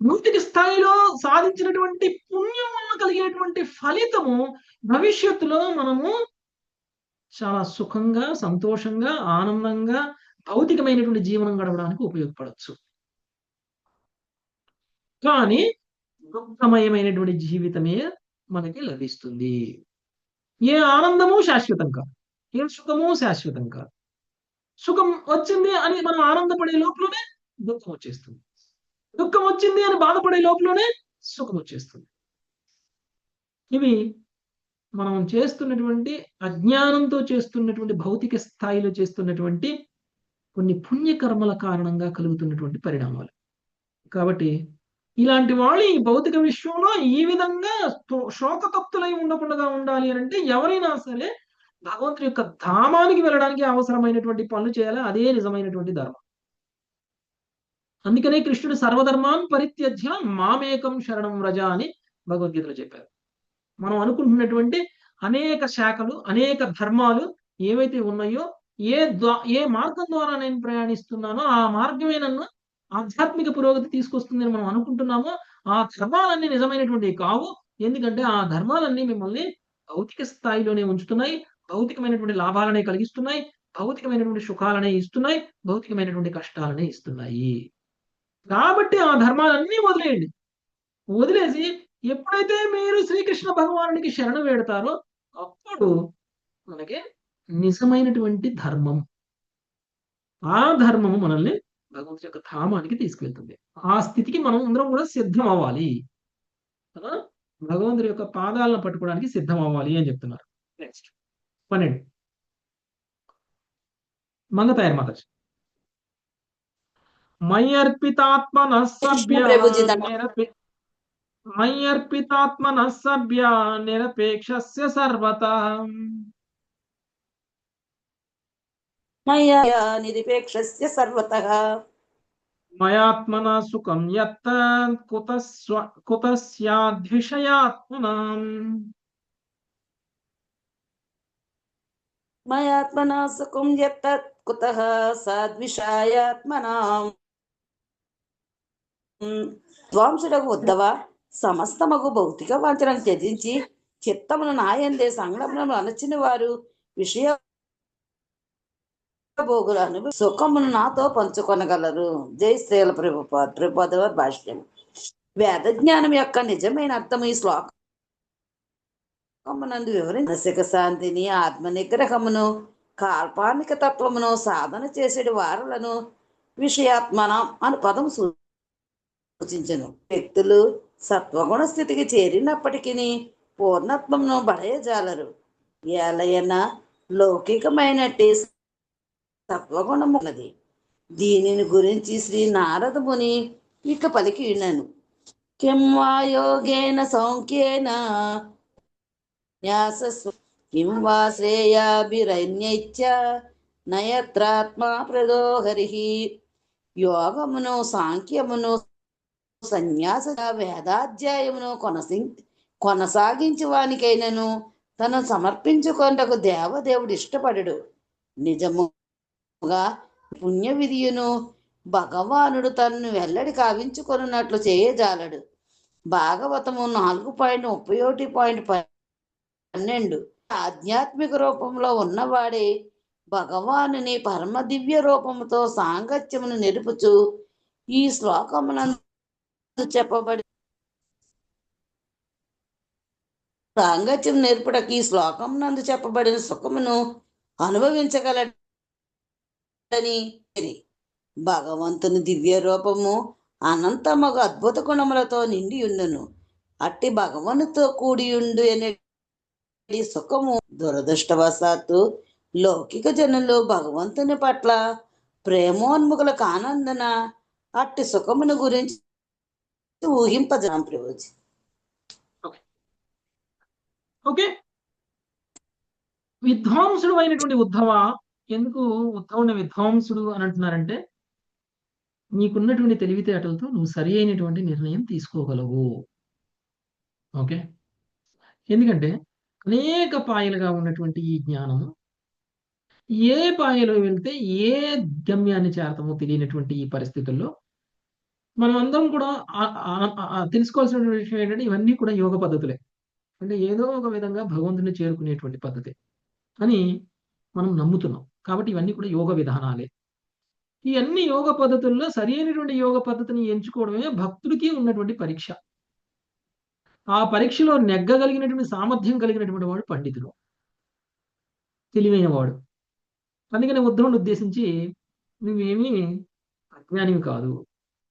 భౌతిక స్థాయిలో సాధించినటువంటి పుణ్యం వల్ల కలిగినటువంటి ఫలితము భవిష్యత్తులో మనము చాలా సుఖంగా, సంతోషంగా, ఆనందంగా, భౌతికమైనటువంటి జీవనం గడపడానికి ఉపయోగపడవచ్చు. కానీ దుఃఖమయమైనటువంటి జీవితమే మనకి లభిస్తుంది. ఏ ఆనందము శాశ్వతం కాదు. ఏ సుఖము శాశ్వతం కాదు. సుఖం వచ్చింది అని మనం ఆనందపడే లోపలనే దుఃఖం వచ్చేస్తుంది. దుఃఖం వచ్చింది అని బాధపడే లోపలనే సుఖం వచ్చేస్తుంది. ఇవి మనం చేస్తున్నటువంటి అజ్ఞానంతో చేస్తున్నటువంటి భౌతిక స్థాయిలో చేస్తున్నటువంటి కొన్ని పుణ్యకర్మల కారణంగా కలుగుతున్నటువంటి పరిణామాలు. కాబట్టి ఇలాంటి వాళ్ళు ఈ భౌతిక విశ్వంలో ఈ విధంగా శోకతప్తులై ఉండకుండా ఉండాలి అంటే ఎవరైనా సరే భగవంతుడి యొక్క ధామానికి వెళ్ళడానికి అవసరమైనటువంటి పనులు చేయాలి. అదే నిజమైనటువంటి ధర్మం. అందుకనే కృష్ణుడు సర్వధర్మాన్ పరిత్యజ్య మామేకం శరణం వ్రజ అని భగవద్గీతలో చెప్పారు. మనం అనుకుంటున్నటువంటి అనేక శాఖలు, అనేక ధర్మాలు ఏవైతే ఉన్నాయో, ఏ మార్గం ద్వారా నేను ప్రయాణిస్తున్నానో ఆ మార్గమే నన్ను ఆధ్యాత్మిక పురోగతి తీసుకొస్తుందని మనం అనుకుంటున్నామో ఆ ధర్మాలన్నీ నిజమైనటువంటివి కావు. ఎందుకంటే ఆ ధర్మాలన్నీ మిమ్మల్ని భౌతిక స్థాయిలోనే ఉంచుతున్నాయి, భౌతికమైనటువంటి లాభాలనే కలిగిస్తున్నాయి, భౌతికమైనటువంటి సుఖాలనే ఇస్తున్నాయి, భౌతికమైనటువంటి కష్టాలనే ఇస్తున్నాయి. కాబట్టి ఆ ధర్మాలన్నీ వదిలేయండి. వదిలేసి ఎప్పుడైతే మీరు శ్రీకృష్ణ భగవానుడికి శరణు వేడతారో అప్పుడు మనకి నిజమైనటువంటి ధర్మం, ఆ ధర్మము మనల్ని భగవంతుడి యొక్క ధామానికి తీసుకెళ్తుంది. ఆ స్థితికి మనం అందరం కూడా సిద్ధం అవ్వాలి కదా. భగవంతుడి యొక్క పాదాలను పట్టుకోవడానికి సిద్ధం అవ్వాలి అని చెప్తున్నారు. నెక్స్ట్ 12 మంగతాయర్ మాతాజీ. మయ్యర్పితాత్మనః సభ్య మయ్యర్పితాత్మనః సభ్య నిరపేక్షస్య సర్వతః మయా నిరపేక్షస్య సర్వతః మయాత్మనా సుఖం యత్ కుతస్యాద్విషయాత్మనాం మయాత్మనా సుఖం యత్తత్ కుతః సాద్విషాయాత్మనాం. ధ్వంసుడకు ఉద్ధవ సమస్తమగు భౌతిక వాంఛలను త్యజించి చిత్తమును నాయందే సంగ్రమణములు అనచిన వారు విషయ భోగులను సుఖమును నాతో పంచుకొనగలరు. జై శ్రీల ప్రభుపాద భాష్యం. వేద జ్ఞానం యొక్క నిజమైన అర్థం ఈ శ్లోకమునందు వివరించి మానసిక శాంతిని, ఆత్మ నిగ్రహమును, కాల్పానిక తత్వమును సాధన చేసేటి వారులను విషయాత్మనం అని పదం సూచించను. వ్యక్తులు సత్వగుణ స్థితికి చేరినప్పటికీ పూర్ణత్వమును బడయజాలరు. ఏలయన లౌకికమైనట్టి సత్వగుణము ఉన్నది. దీనిని గురించి శ్రీ నారద ముని ఇక పలికి విన్నాను. కిం వా యోగేన సౌఖ్యేన కిం వా శ్రేయాభిరైన్యైత్య నయత్రాత్మా ప్రదో హరిః. యోగమును, సాంఖ్యమును, సన్యాస వేదాధ్యాయమును కొనసాగించు వానికైనను తను సమర్పించుకొనటకు దేవదేవుడు ఇష్టపడడు. నిజముగా పుణ్య విధియును భగవానుడు తన్ను వెల్లడి కావించుకొనున్నట్లు చేయజాలడు. భాగవతము 4.31.12. ఆధ్యాత్మిక రూపంలో ఉన్నవాడే భగవానుని పరమ దివ్య రూపముతో సాంగత్యమును నిలుపుచు ఈ శ్లోకమునందు చెప్పబడి సాంగత్యం నేర్పుటకు ఈ శ్లోకమునందు చెప్పబడిన సుఖమును అనుభవించగలడని. భగవంతుని దివ్య రూపము అనంతమగు అద్భుత గుణములతో నిండి ఉండును. అట్టి భగవనుతో కూడి ఉండు అనే సుఖము దురదృష్టవశాత్తు లౌకిక జనులు భగవంతుని పట్ల ప్రేమోన్ముఖుల కానందున అట్టి సుఖమును గురించి ఊహింపజాం. ప్రభుజీ ఓకే. విద్వాంసుడు అయినటువంటి ఉద్ధవ, ఎందుకు ఉద్ధవుని విద్వాంసుడు అని అంటున్నారంటే నీకున్నటువంటి తెలివితేటలతో నువ్వు సరి అయినటువంటి నిర్ణయం తీసుకోగలవు. ఓకే. ఎందుకంటే అనేక పాయలుగా ఉన్నటువంటి ఈ జ్ఞానము ఏ పాయలో వెళ్తే ఏ గమ్యాన్ని చేరతామో తెలియనటువంటి ఈ పరిస్థితుల్లో మనం అందరం కూడా తెలుసుకోవాల్సినటువంటి విషయం ఏంటంటే ఇవన్నీ కూడా యోగ పద్ధతులే. అంటే ఏదో ఒక విధంగా భగవంతుని చేరుకునేటువంటి పద్ధతి అని మనం నమ్ముతున్నాం. కాబట్టి ఇవన్నీ కూడా యోగ విధానాలే. ఈ అన్ని యోగ పద్ధతుల్లో సరైనటువంటి యోగ పద్ధతిని ఎంచుకోవడమే భక్తుడికి ఉన్నటువంటి పరీక్ష. ఆ పరీక్షలో నెగ్గగలిగినటువంటి సామర్థ్యం కలిగినటువంటి వాడు పండితుడు, తెలివైన వాడు. అందుకని ఉద్ధవుని ఉద్దేశించి నువ్వేమీ అజ్ఞానివి కాదు,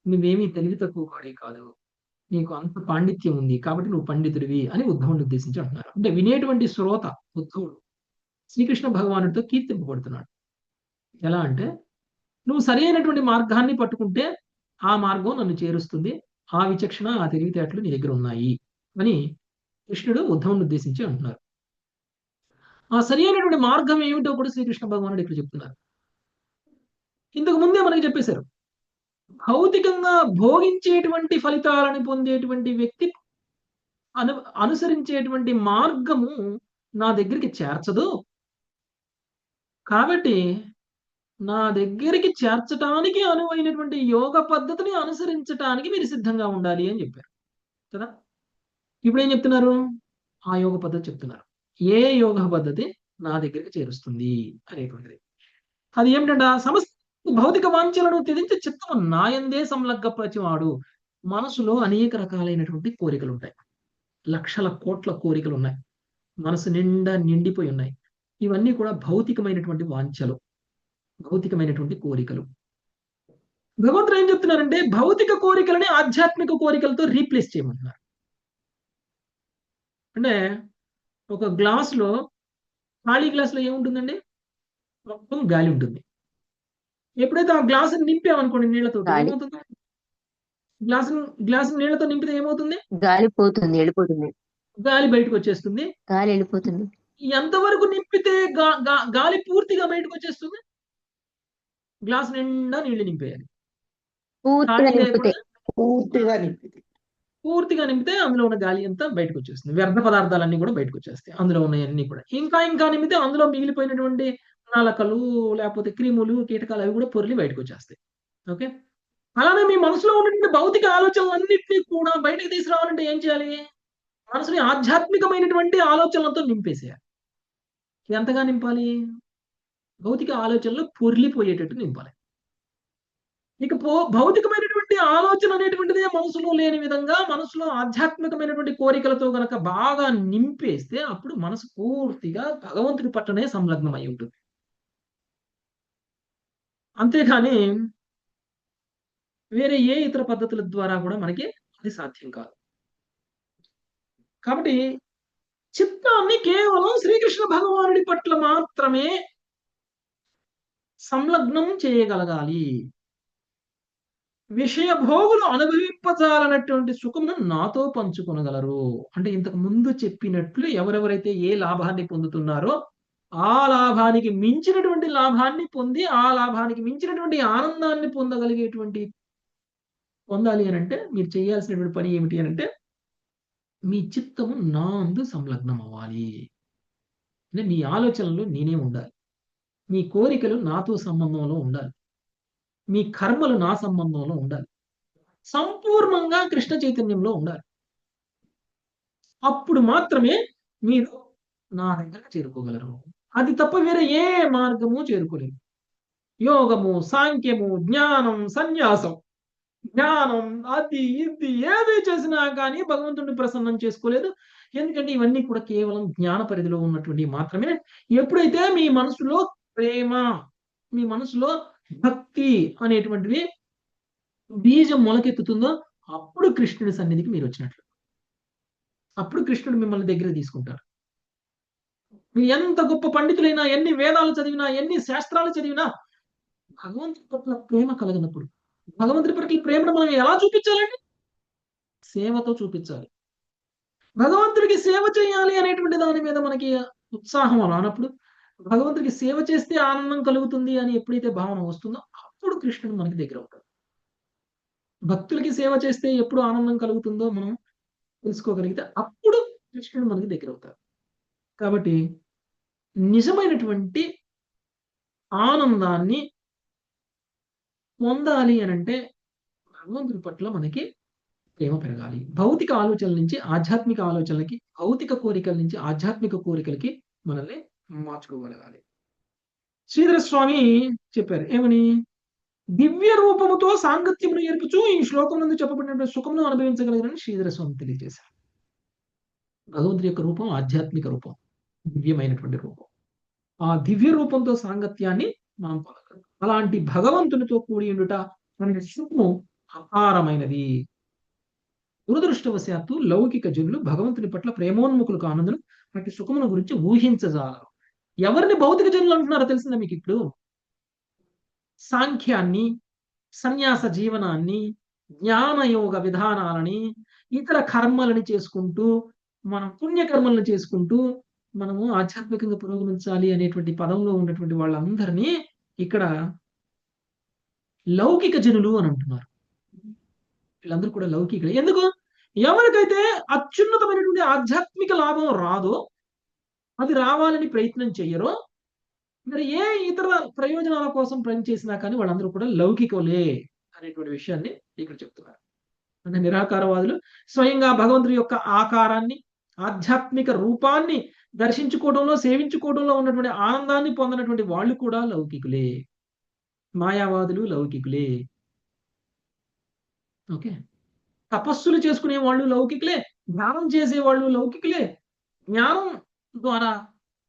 నువ్వేమీ తెలివి తక్కువ వాడే కాదు, నీకు అంత పాండిత్యం ఉంది కాబట్టి నువ్వు పండితుడివి అని ఉద్ధవుని ఉద్దేశించి అంటున్నారు. అంటే వినేటువంటి శ్రోత ఉద్ధవుడు శ్రీకృష్ణ భగవానుడితో కీర్తింపబడుతున్నాడు. ఎలా అంటే నువ్వు సరైనటువంటి మార్గాన్ని పట్టుకుంటే ఆ మార్గం నన్ను చేరుస్తుంది, ఆ విచక్షణ ఆ తెలివితేటలు నీ దగ్గర ఉన్నాయి అని కృష్ణుడు ఉద్ధవుని ఉద్దేశించి అంటున్నారు. ఆ సరైనటువంటి మార్గం ఏమిటో కూడా శ్రీకృష్ణ భగవానుడు ఇక్కడ చెప్తున్నారు. ఇంతకు ముందే మనకి చెప్పేశారు, భౌతికంగా భోగించేటువంటి ఫలితాలను పొందేటువంటి వ్యక్తి అనుసరించేటువంటి మార్గము నా దగ్గరికి చేర్చదు, కాబట్టి నా దగ్గరికి చేర్చటానికి అనువైనటువంటి యోగ పద్ధతిని అనుసరించటానికి మీరు సిద్ధంగా ఉండాలి అని చెప్పారు కదా. ఇప్పుడు ఏం చెప్తున్నారు? ఆ యోగ పద్ధతి చెప్తున్నారు. ఏ యోగ పద్ధతి నా దగ్గరికి చేరుస్తుంది అనేటువంటిది. అది ఏమిటంట? సమస్త భౌతిక వాంఛలను త్యజించి చిత్తము నాయందే సంలగ్గపరచువాడు. మనసులో అనేక రకాలైనటువంటి కోరికలు ఉంటాయి, లక్షల కోట్ల కోరికలు ఉన్నాయి, మనసు నిండా నిండిపోయి ఉన్నాయి. ఇవన్నీ కూడా భౌతికమైనటువంటి వాంఛలు, భౌతికమైనటువంటి కోరికలు. భగవంతుడు ఏం చెప్తున్నారంటే భౌతిక కోరికలని ఆధ్యాత్మిక కోరికలతో రీప్లేస్ చేయమంటున్నారు. అంటే ఒక గ్లాసులో, ఖాళీ గ్లాసులో ఏముంటుందండి? మొత్తం గాలి ఉంటుంది. ఎప్పుడైతే ఆ గ్లాసు నింపామనుకోండి నీళ్లతో, ఏమవుతుంది? గ్లాసు నీళ్లతో నింపితే ఏమవుతుంది? గాలి పోతుంది, వెళ్ళిపోతుంది. గాలి బయటకు వచ్చేస్తుంది. గాలి వెళ్ళిపోతుంది. ఎంతవరకు నింపితే గాలి పూర్తిగా బయటకు వచ్చేస్తుంది? గ్లాస్ నిండా నీళ్లు నింపేయాలి. పూర్తిగా నింపితే అందులో ఉన్న గాలి అంతా బయటకు వచ్చేస్తుంది, వ్యర్థ పదార్థాలన్నీ కూడా బయటకు వచ్చేస్తాయి, అందులో ఉన్నాయన్నీ కూడా. ఇంకా నింపితే అందులో మిగిలిపోయినటువంటి నలకలు, లేకపోతే క్రిములు, కీటకాలు అవి కూడా పొర్లి బయటకు వచ్చేస్తాయి. ఓకే, అలానే మీ మనసులో ఉన్నటువంటి భౌతిక ఆలోచనలన్నింటినీ కూడా బయటకు తీసుకురావాలంటే ఏం చేయాలి? మనసుని ఆధ్యాత్మికమైనటువంటి ఆలోచనలతో నింపేసేయాలి. ఎంతగా నింపాలి? భౌతిక ఆలోచనలు పొర్లిపోయేటట్టు నింపాలి. ఇక భౌతికమైనటువంటి ఆలోచన అనేటువంటిదే మనసులో లేని విధంగా మనసులో ఆధ్యాత్మికమైనటువంటి కోరికలతో గనక బాగా నింపేస్తే అప్పుడు మనసు పూర్తిగా భగవంతుడి పట్లనే సంలగ్నం అయి ఉంటుంది. అంతేకాని వేరే ఏ ఇతర పద్ధతుల ద్వారా కూడా మనకి అది సాధ్యం కాదు. కాబట్టి చిత్తాన్ని కేవలం శ్రీకృష్ణ భగవానుడి పట్ల మాత్రమే సంలగ్నం చేయగలగాలి. విషయ భోగులు అనుభవింపజాలనటువంటి సుఖమును నాతో పంచుకొనగలరు. అంటే ఇంతకు ముందు చెప్పినట్లు ఎవరెవరైతే ఏ లాభాన్ని పొందుతున్నారో ఆ లాభానికి మించినటువంటి లాభాన్ని పొంది, ఆ లాభానికి మించినటువంటి ఆనందాన్ని పొందాలి అని అంటే మీరు చేయాల్సినటువంటి పని ఏమిటి అని అంటే మీ చిత్తము నా అందు సంలగ్నం అవ్వాలి. అంటే మీ ఆలోచనలు నేనే ఉండాలి, మీ కోరికలు నాతో సంబంధంలో ఉండాలి, మీ కర్మలు నా సంబంధంలో ఉండాలి, సంపూర్ణంగా కృష్ణ చైతన్యంలో ఉండాలి. అప్పుడు మాత్రమే మీరు నా దగ్గరకు చేరుకోగలరు. అది తప్ప వేరే ఏ మార్గము చేరుకోలేరు. యోగము, సాంఖ్యము, జ్ఞానం, సన్యాసం, జ్ఞానం, అది ఇది ఏది చేసినా కానీ భగవంతుడిని ప్రసన్నం చేసుకోలేదు. ఎందుకంటే ఇవన్నీ కూడా కేవలం జ్ఞాన పరిధిలో ఉన్నటువంటి మాత్రమే. ఎప్పుడైతే మీ మనసులో ప్రేమ, మీ మనసులో భక్తి అనేటువంటివి బీజం మొలకెత్తుతుందో అప్పుడు కృష్ణుడి సన్నిధికి మీరు వచ్చినట్లు. అప్పుడు కృష్ణుడు మిమ్మల్ని దగ్గర తీసుకుంటారు. మీరు ఎంత గొప్ప పండితులైనా, ఎన్ని వేదాలు చదివినా, ఎన్ని శాస్త్రాలు చదివినా భగవంతుడి పట్ల ప్రేమ కలగనప్పుడు, భగవంతుడి పట్ల ప్రేమను మనం ఎలా చూపించాలండి? సేవతో చూపించాలి. భగవంతుడికి సేవ చేయాలి అనేటువంటి దాని మీద మనకి ఉత్సాహం రానప్పుడు, భగవంతుడికి సేవ చేస్తే ఆనందం కలుగుతుంది అని ఎప్పుడైతే భావన వస్తుందో అప్పుడు కృష్ణుడు మనకి దగ్గర అవుతాడు. భక్తులకి సేవ చేస్తే ఎప్పుడు ఆనందం కలుగుతుందో మనం తెలుసుకోగలిగితే అప్పుడు కృష్ణుడు మనకి దగ్గర అవుతాడు. కాబట్టి నిజమైనటువంటి ఆనందాన్ని పొందాలి అని అంటే భగవంతుడి పట్ల మనకి ప్రేమ పెరగాలి. భౌతిక ఆలోచనల నుంచి ఆధ్యాత్మిక ఆలోచనలకి, భౌతిక కోరికల నుంచి ఆధ్యాత్మిక కోరికలకి మనల్ని మార్చుకోగలగాలి. శ్రీధర స్వామి చెప్పారు ఏమని? దివ్య రూపముతో సాంగత్యమును ఏర్పుచు ఈ శ్లోకం నందు చెప్పబడినటువంటి సుఖమును అనుభవించగలగని శ్రీధర స్వామి తెలియజేశారు. భగవంతుడి యొక్క రూపం ఆధ్యాత్మిక రూపం, దివ్యమైనటువంటి రూపం. ఆ దివ్య రూపంతో సాంగత్యాన్ని మనం పొందగలం. అలాంటి భగవంతునితో కూడి ఉండుట అనే సుఖము అపారమైనది. దురదృష్టవశాత్తు లౌకిక జనులు భగవంతుని పట్ల ప్రేమోన్ముఖులు కానందున వాటి సుఖముల గురించి ఊహించజాలరు. ఎవరిని భౌతిక జనులు అంటున్నారో తెలిసిందా మీకు? ఇప్పుడు సాంఖ్యాన్ని, సన్యాస జీవనాన్ని, జ్ఞానయోగ విధానాలని, ఇతర కర్మలని చేసుకుంటూ, మనం పుణ్యకర్మలను చేసుకుంటూ మనము ఆధ్యాత్మికంగా పురోగమించాలి అనేటువంటి పదంలో ఉన్నటువంటి వాళ్ళందరినీ ఇక్కడ లౌకిక జనులు అని అంటున్నారు. వీళ్ళందరూ కూడా లౌకికులే. ఎందుకు? ఎవరికైతే అత్యున్నతమైనటువంటి ఆధ్యాత్మిక లాభం రాదో, అది రావాలని ప్రయత్నం చెయ్యరో, మరి ఏ ఇతర ప్రయోజనాల కోసం పనిచేసినా కానీ వాళ్ళందరూ కూడా లౌకికులే అనేటువంటి విషయాన్ని ఇక్కడ చెప్తున్నారు. అంటే నిరాకారవాదులు స్వయంగా భగవంతుడి యొక్క ఆకారాన్ని, ఆధ్యాత్మిక రూపాన్ని దర్శించుకోవడంలో, సేవించుకోవడంలో ఉన్నటువంటి ఆనందాన్ని పొందినటువంటి వాళ్ళు కూడా లౌకికులే. మాయావాదులు లౌకికులే. ఓకే, తపస్సులు చేసుకునే వాళ్ళు లౌకికులే, ధ్యానం చేసే వాళ్ళు లౌకికులే, జ్ఞానం ద్వారా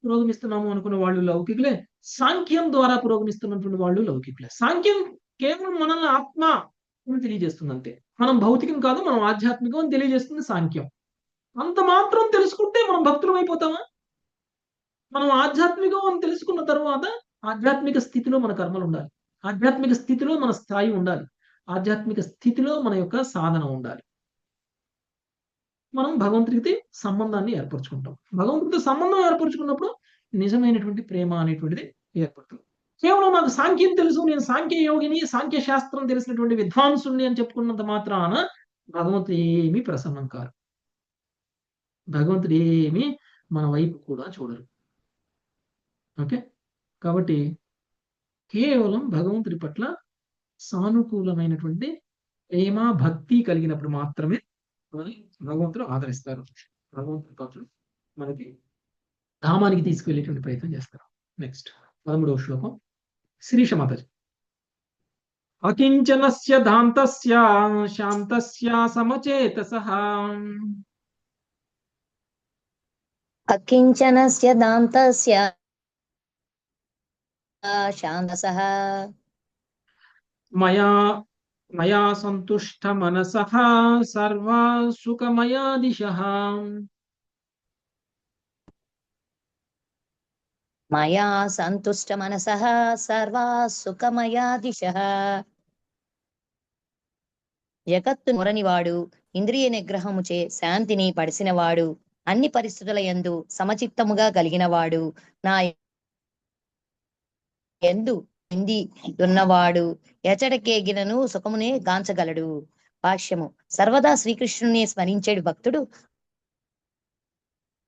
పురోగమిస్తున్నాము అనుకునే వాళ్ళు లౌకికులే, సాంఖ్యం ద్వారా పురోగమిస్తున్నటువంటి వాళ్ళు లౌకికులే. సాంఖ్యం కేవలం మనల్ని ఆత్మ అని తెలియజేస్తుంది అంతే. మనం భౌతికం కాదు, మనం ఆధ్యాత్మికం అని తెలియజేస్తుంది సాంఖ్యం. అంత మాత్రం తెలుసుకుంటే మనం భక్తులం అయిపోతామా? మనం ఆధ్యాత్మికం అని తెలుసుకున్న తర్వాత ఆధ్యాత్మిక స్థితిలో మన కర్మలు ఉండాలి, ఆధ్యాత్మిక స్థితిలో మన స్థాయి ఉండాలి, ఆధ్యాత్మిక స్థితిలో మన యొక్క సాధన ఉండాలి. మనం భగవంతుడికి సంబంధాన్ని ఏర్పరచుకుంటాం. భగవంతుడితో సంబంధం ఏర్పరచుకున్నప్పుడు నిజమైనటువంటి ప్రేమ అనేటువంటిది ఏర్పడుతుంది. కేవలం నాకు సాంఖ్యం తెలుసు, నేను సాంఖ్య యోగిని, సాంఖ్య శాస్త్రం తెలిసినటువంటి విద్వాంసుని అని చెప్పుకున్నంత మాత్రాన భగవంతుడు ఏమీ ప్రసన్నం కాదు. భగవంతుడు ఏమీ మన వైపు కూడా చూడరు. ఓకే, కాబట్టి కేవలం భగవంతుడి పట్ల సానుకూలమైనటువంటి ప్రేమ, భక్తి కలిగినప్పుడు మాత్రమే భగవంతుడు ఆదరిస్తారు. భగవంతుడి పట్ల మనకి ధామానికి తీసుకువెళ్ళేటువంటి ప్రయత్నం చేస్తారు. నెక్స్ట్ 13వ శ్లోకం శిరీష మాతాజీ. అకించనస్య దాంతస్య శాంతస్య సమచేతసః అకించనస్య దాంతస్య శాంతసః మయా సంతుష్ట మనసః సర్వా సుఖమయా దిశః. మయా సంతుష్ట మనసః సర్వా సుఖమయా దిశః. జగత్తు మొరనివాడు, ఇంద్రియ నిగ్రహముచే శాంతిని పడిసినవాడు, అన్ని పరిస్థితుల యందు సమచిత్తముగా కలిగినవాడు, నా యందు నింది ఉన్నవాడు ఎచటకేగినను సుఖమునే గాంచగలడు. భాష్యము. సర్వదా శ్రీకృష్ణుని స్మరించేడు భక్తుడు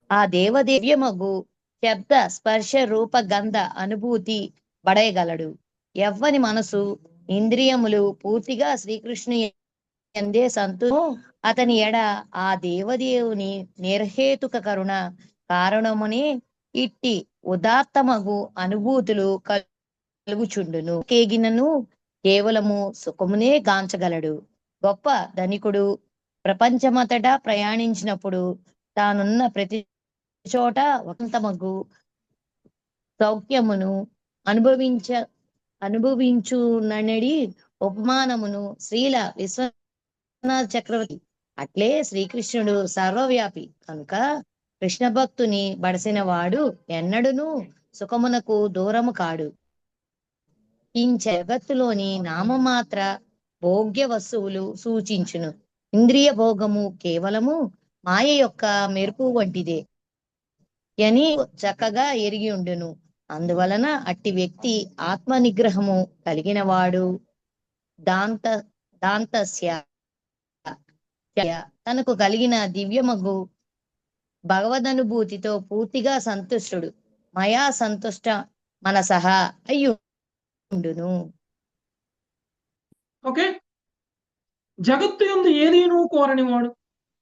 ఆ దేవదేవ్యమగు శబ్ద స్పర్శ రూప గంధ అనుభూతి పడేయగలడు. ఎవ్వని మనసు ఇంద్రియములు పూర్తిగా శ్రీకృష్ణు ఎందే సంతు అతని ఎడ ఆ దేవదేవుని నిర్హేతుక కరుణ కారణమునే ఇట్టి ఉదాత్తమగు అనుభూతులు కలుగుచుండును. కేగినను కేవలము సుఖమునే గాంచగలడు. గొప్ప ధనికుడు ప్రపంచమతటా ప్రయాణించినప్పుడు తానున్న ప్రతి చోట వసంతమగు సౌఖ్యమును అనుభవించునడి ఉపమానమును శ్రీల విశ్వనాథ చక్రవర్తి. అట్లే శ్రీకృష్ణుడు సర్వవ్యాపి కనుక కృష్ణ భక్తుని బడసిన వాడు ఎన్నడును సుఖమునకు దూరము కాడు. ఈ జగత్తులోని నామమాత్ర భోగ్య వస్తువులు సూచించును. ఇంద్రియ భోగము కేవలము మాయ యొక్క మెరుపు వంటిదే అని చక్కగా ఎరిగి ఉండును. అందువలన అట్టి వ్యక్తి ఆత్మ నిగ్రహము కలిగిన వాడు దాంతస్య తనకు కలిగిన దివ్యమగు భగవదనుభూతితో పూర్తిగా సంతుష్టుడు. మయా సంతుష్ట మనసః అయ్యుండును. ఓకే, జగత్తు యందు ఏదేనూ కోరని వాడు,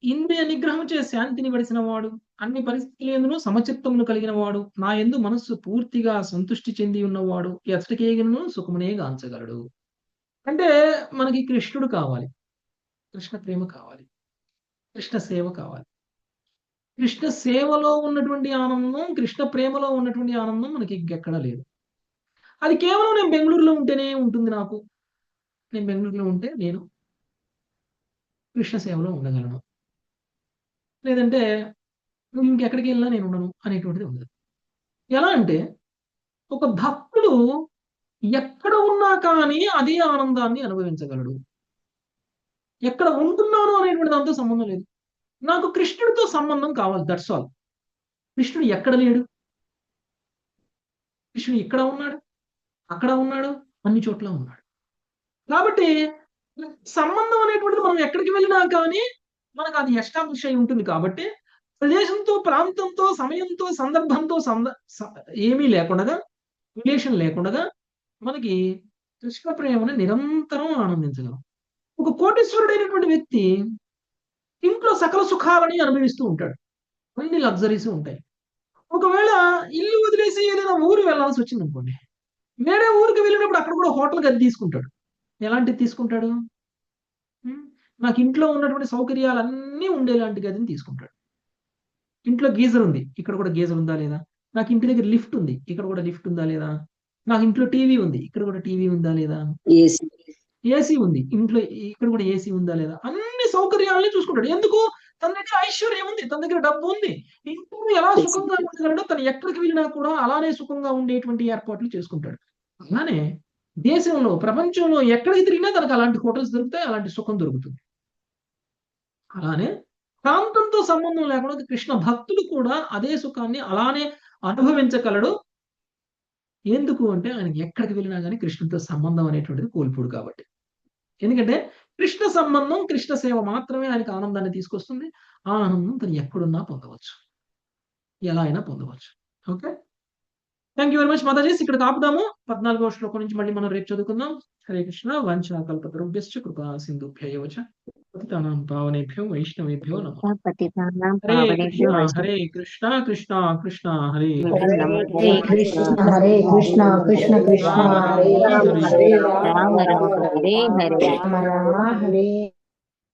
ఇంద్రియ నిగ్రహం చే శాంతిని పడిసిన వాడు, అన్ని పరిస్థితుల యందును సమచిత్తమును కలిగిన వాడు, నా యందు మనస్సు పూర్తిగా సంతుష్టి చెంది ఉన్నవాడు ఎచ్చటికేగినను సుఖమునే గాంచగలడు. అంటే మనకి కృష్ణుడు కావాలి, కృష్ణ ప్రేమ కావాలి, కృష్ణ సేవ కావాలి. కృష్ణ సేవలో ఉన్నటువంటి ఆనందం, కృష్ణ ప్రేమలో ఉన్నటువంటి ఆనందం మనకి ఇంకెక్కడా లేదు. అది కేవలం నేను బెంగుళూరులో ఉంటేనే ఉంటుంది నాకు. నేను బెంగుళూరులో ఉంటే నేను కృష్ణ సేవలో ఉండగలను, లేదంటే ఇంకెక్కడికి వెళ్ళినా నేను ఉండను అనేటువంటిది ఉండదు. ఎలా అంటే ఒక భక్తుడు ఎక్కడ ఉన్నా కానీ అదే ఆనందాన్ని అనుభవించగలడు. ఎక్కడ ఉంటున్నాను అనేటువంటి దాంతో సంబంధం లేదు. నాకు కృష్ణుడితో సంబంధం కావాలి, దట్స్ ఆల్. కృష్ణుడు ఎక్కడ లేడు, కృష్ణుడు ఇక్కడ ఉన్నాడు, అక్కడ ఉన్నాడు, అన్ని చోట్ల ఉన్నాడు. కాబట్టి సంబంధం అనేటువంటిది మనం ఎక్కడికి వెళ్ళినా కానీ మనకు అది ఎస్టాబ్లిష్ అయి ఉంటుంది. కాబట్టి ప్రదేశంతో, ప్రాంతంతో, సమయంతో, సందర్భంతో ఏమీ లేకుండా, రిలేషన్ లేకుండా మనకి కృష్ణ ప్రేమను నిరంతరం ఆనందించగలం. ఒక కోటీశ్వరుడైనటువంటి వ్యక్తి ఇంట్లో సకల సుఖాలని అనుభవిస్తూ ఉంటాడు, అన్ని లగ్జరీస్ ఉంటాయి. ఒకవేళ ఇల్లు వదిలేసి ఏదైనా ఊరు వెళ్ళాల్సి వచ్చింది అనుకోండి, వేరే ఊరికి వెళ్ళినప్పుడు అక్కడ కూడా హోటల్ గది తీసుకుంటాడు. ఎలాంటిది తీసుకుంటాడు? నాకు ఇంట్లో ఉన్నటువంటి సౌకర్యాలన్నీ ఉండేలాంటి గదిని తీసుకుంటాడు. ఇంట్లో గీజర్ ఉంది, ఇక్కడ కూడా గీజర్ ఉందా లేదా? నాకు ఇంటి దగ్గర లిఫ్ట్ ఉంది, ఇక్కడ కూడా లిఫ్ట్ ఉందా లేదా? నాకు ఇంట్లో టీవీ ఉంది, ఇక్కడ కూడా టీవీ ఉందా లేదా? ఏసీ ఉంది ఇంట్లో, ఇక్కడ కూడా ఏసీ ఉందా లేదా? అన్ని సౌకర్యాలని చూసుకుంటాడు. ఎందుకు? తన దగ్గర ఐశ్వర్యం ఉంది, తన దగ్గర డబ్బు ఉంది. ఇంట్లో ఎలా సుఖంగా ఉండగలడో తను ఎక్కడికి వెళ్ళినా కూడా అలానే సుఖంగా ఉండేటువంటి ఏర్పాట్లు చేసుకుంటాడు. అలానే దేశంలో, ప్రపంచంలో ఎక్కడికి తిరిగినా తనకు అలాంటి హోటల్స్ దొరుకుతాయి, అలాంటి సుఖం దొరుకుతుంది. అలానే ప్రాంతంతో సంబంధం లేకుండా కృష్ణ భక్తుడు కూడా అదే సుఖాన్ని అలానే అనుభవించగలడు. ఎందుకు అంటే ఆయనకి ఎక్కడికి వెళ్ళినా కానీ కృష్ణుడితో సంబంధం అనేటువంటిది కోల్పోడు కాబట్టి. ఎందుకంటే కృష్ణ సంబంధం, కృష్ణ సేవ మాత్రమే ఆయనకి ఆనందాన్ని తీసుకొస్తుంది. ఆ ఆనందం తను ఎక్కడున్నా పొందవచ్చు, ఎలా అయినా పొందవచ్చు. Okay, thank you very much మాతాజీస్. ఇక్కడ ఆపుదాము. 14వ శ్లోకం నుంచి మళ్ళీ మనం రేపు చదువుకుందాం. హరే కృష్ణ. వంచా కల్పతరుభ్యశ్చ కృపా సింధుభ్యో చ పతితానాం పావనేభ్యో వైష్ణవేభ్యో నమః. పతితానాం హరే పావనేభ్యో కృష్ణ హరే కృష్ణ కృష్ణ కృష్ణ హరే హరే కృష్ణ హరే కృష్ణ కృష్ణ కృష్ణ రామ హరే రామ హరే రామ రామ రామ హరే హరే రామ రామ హరే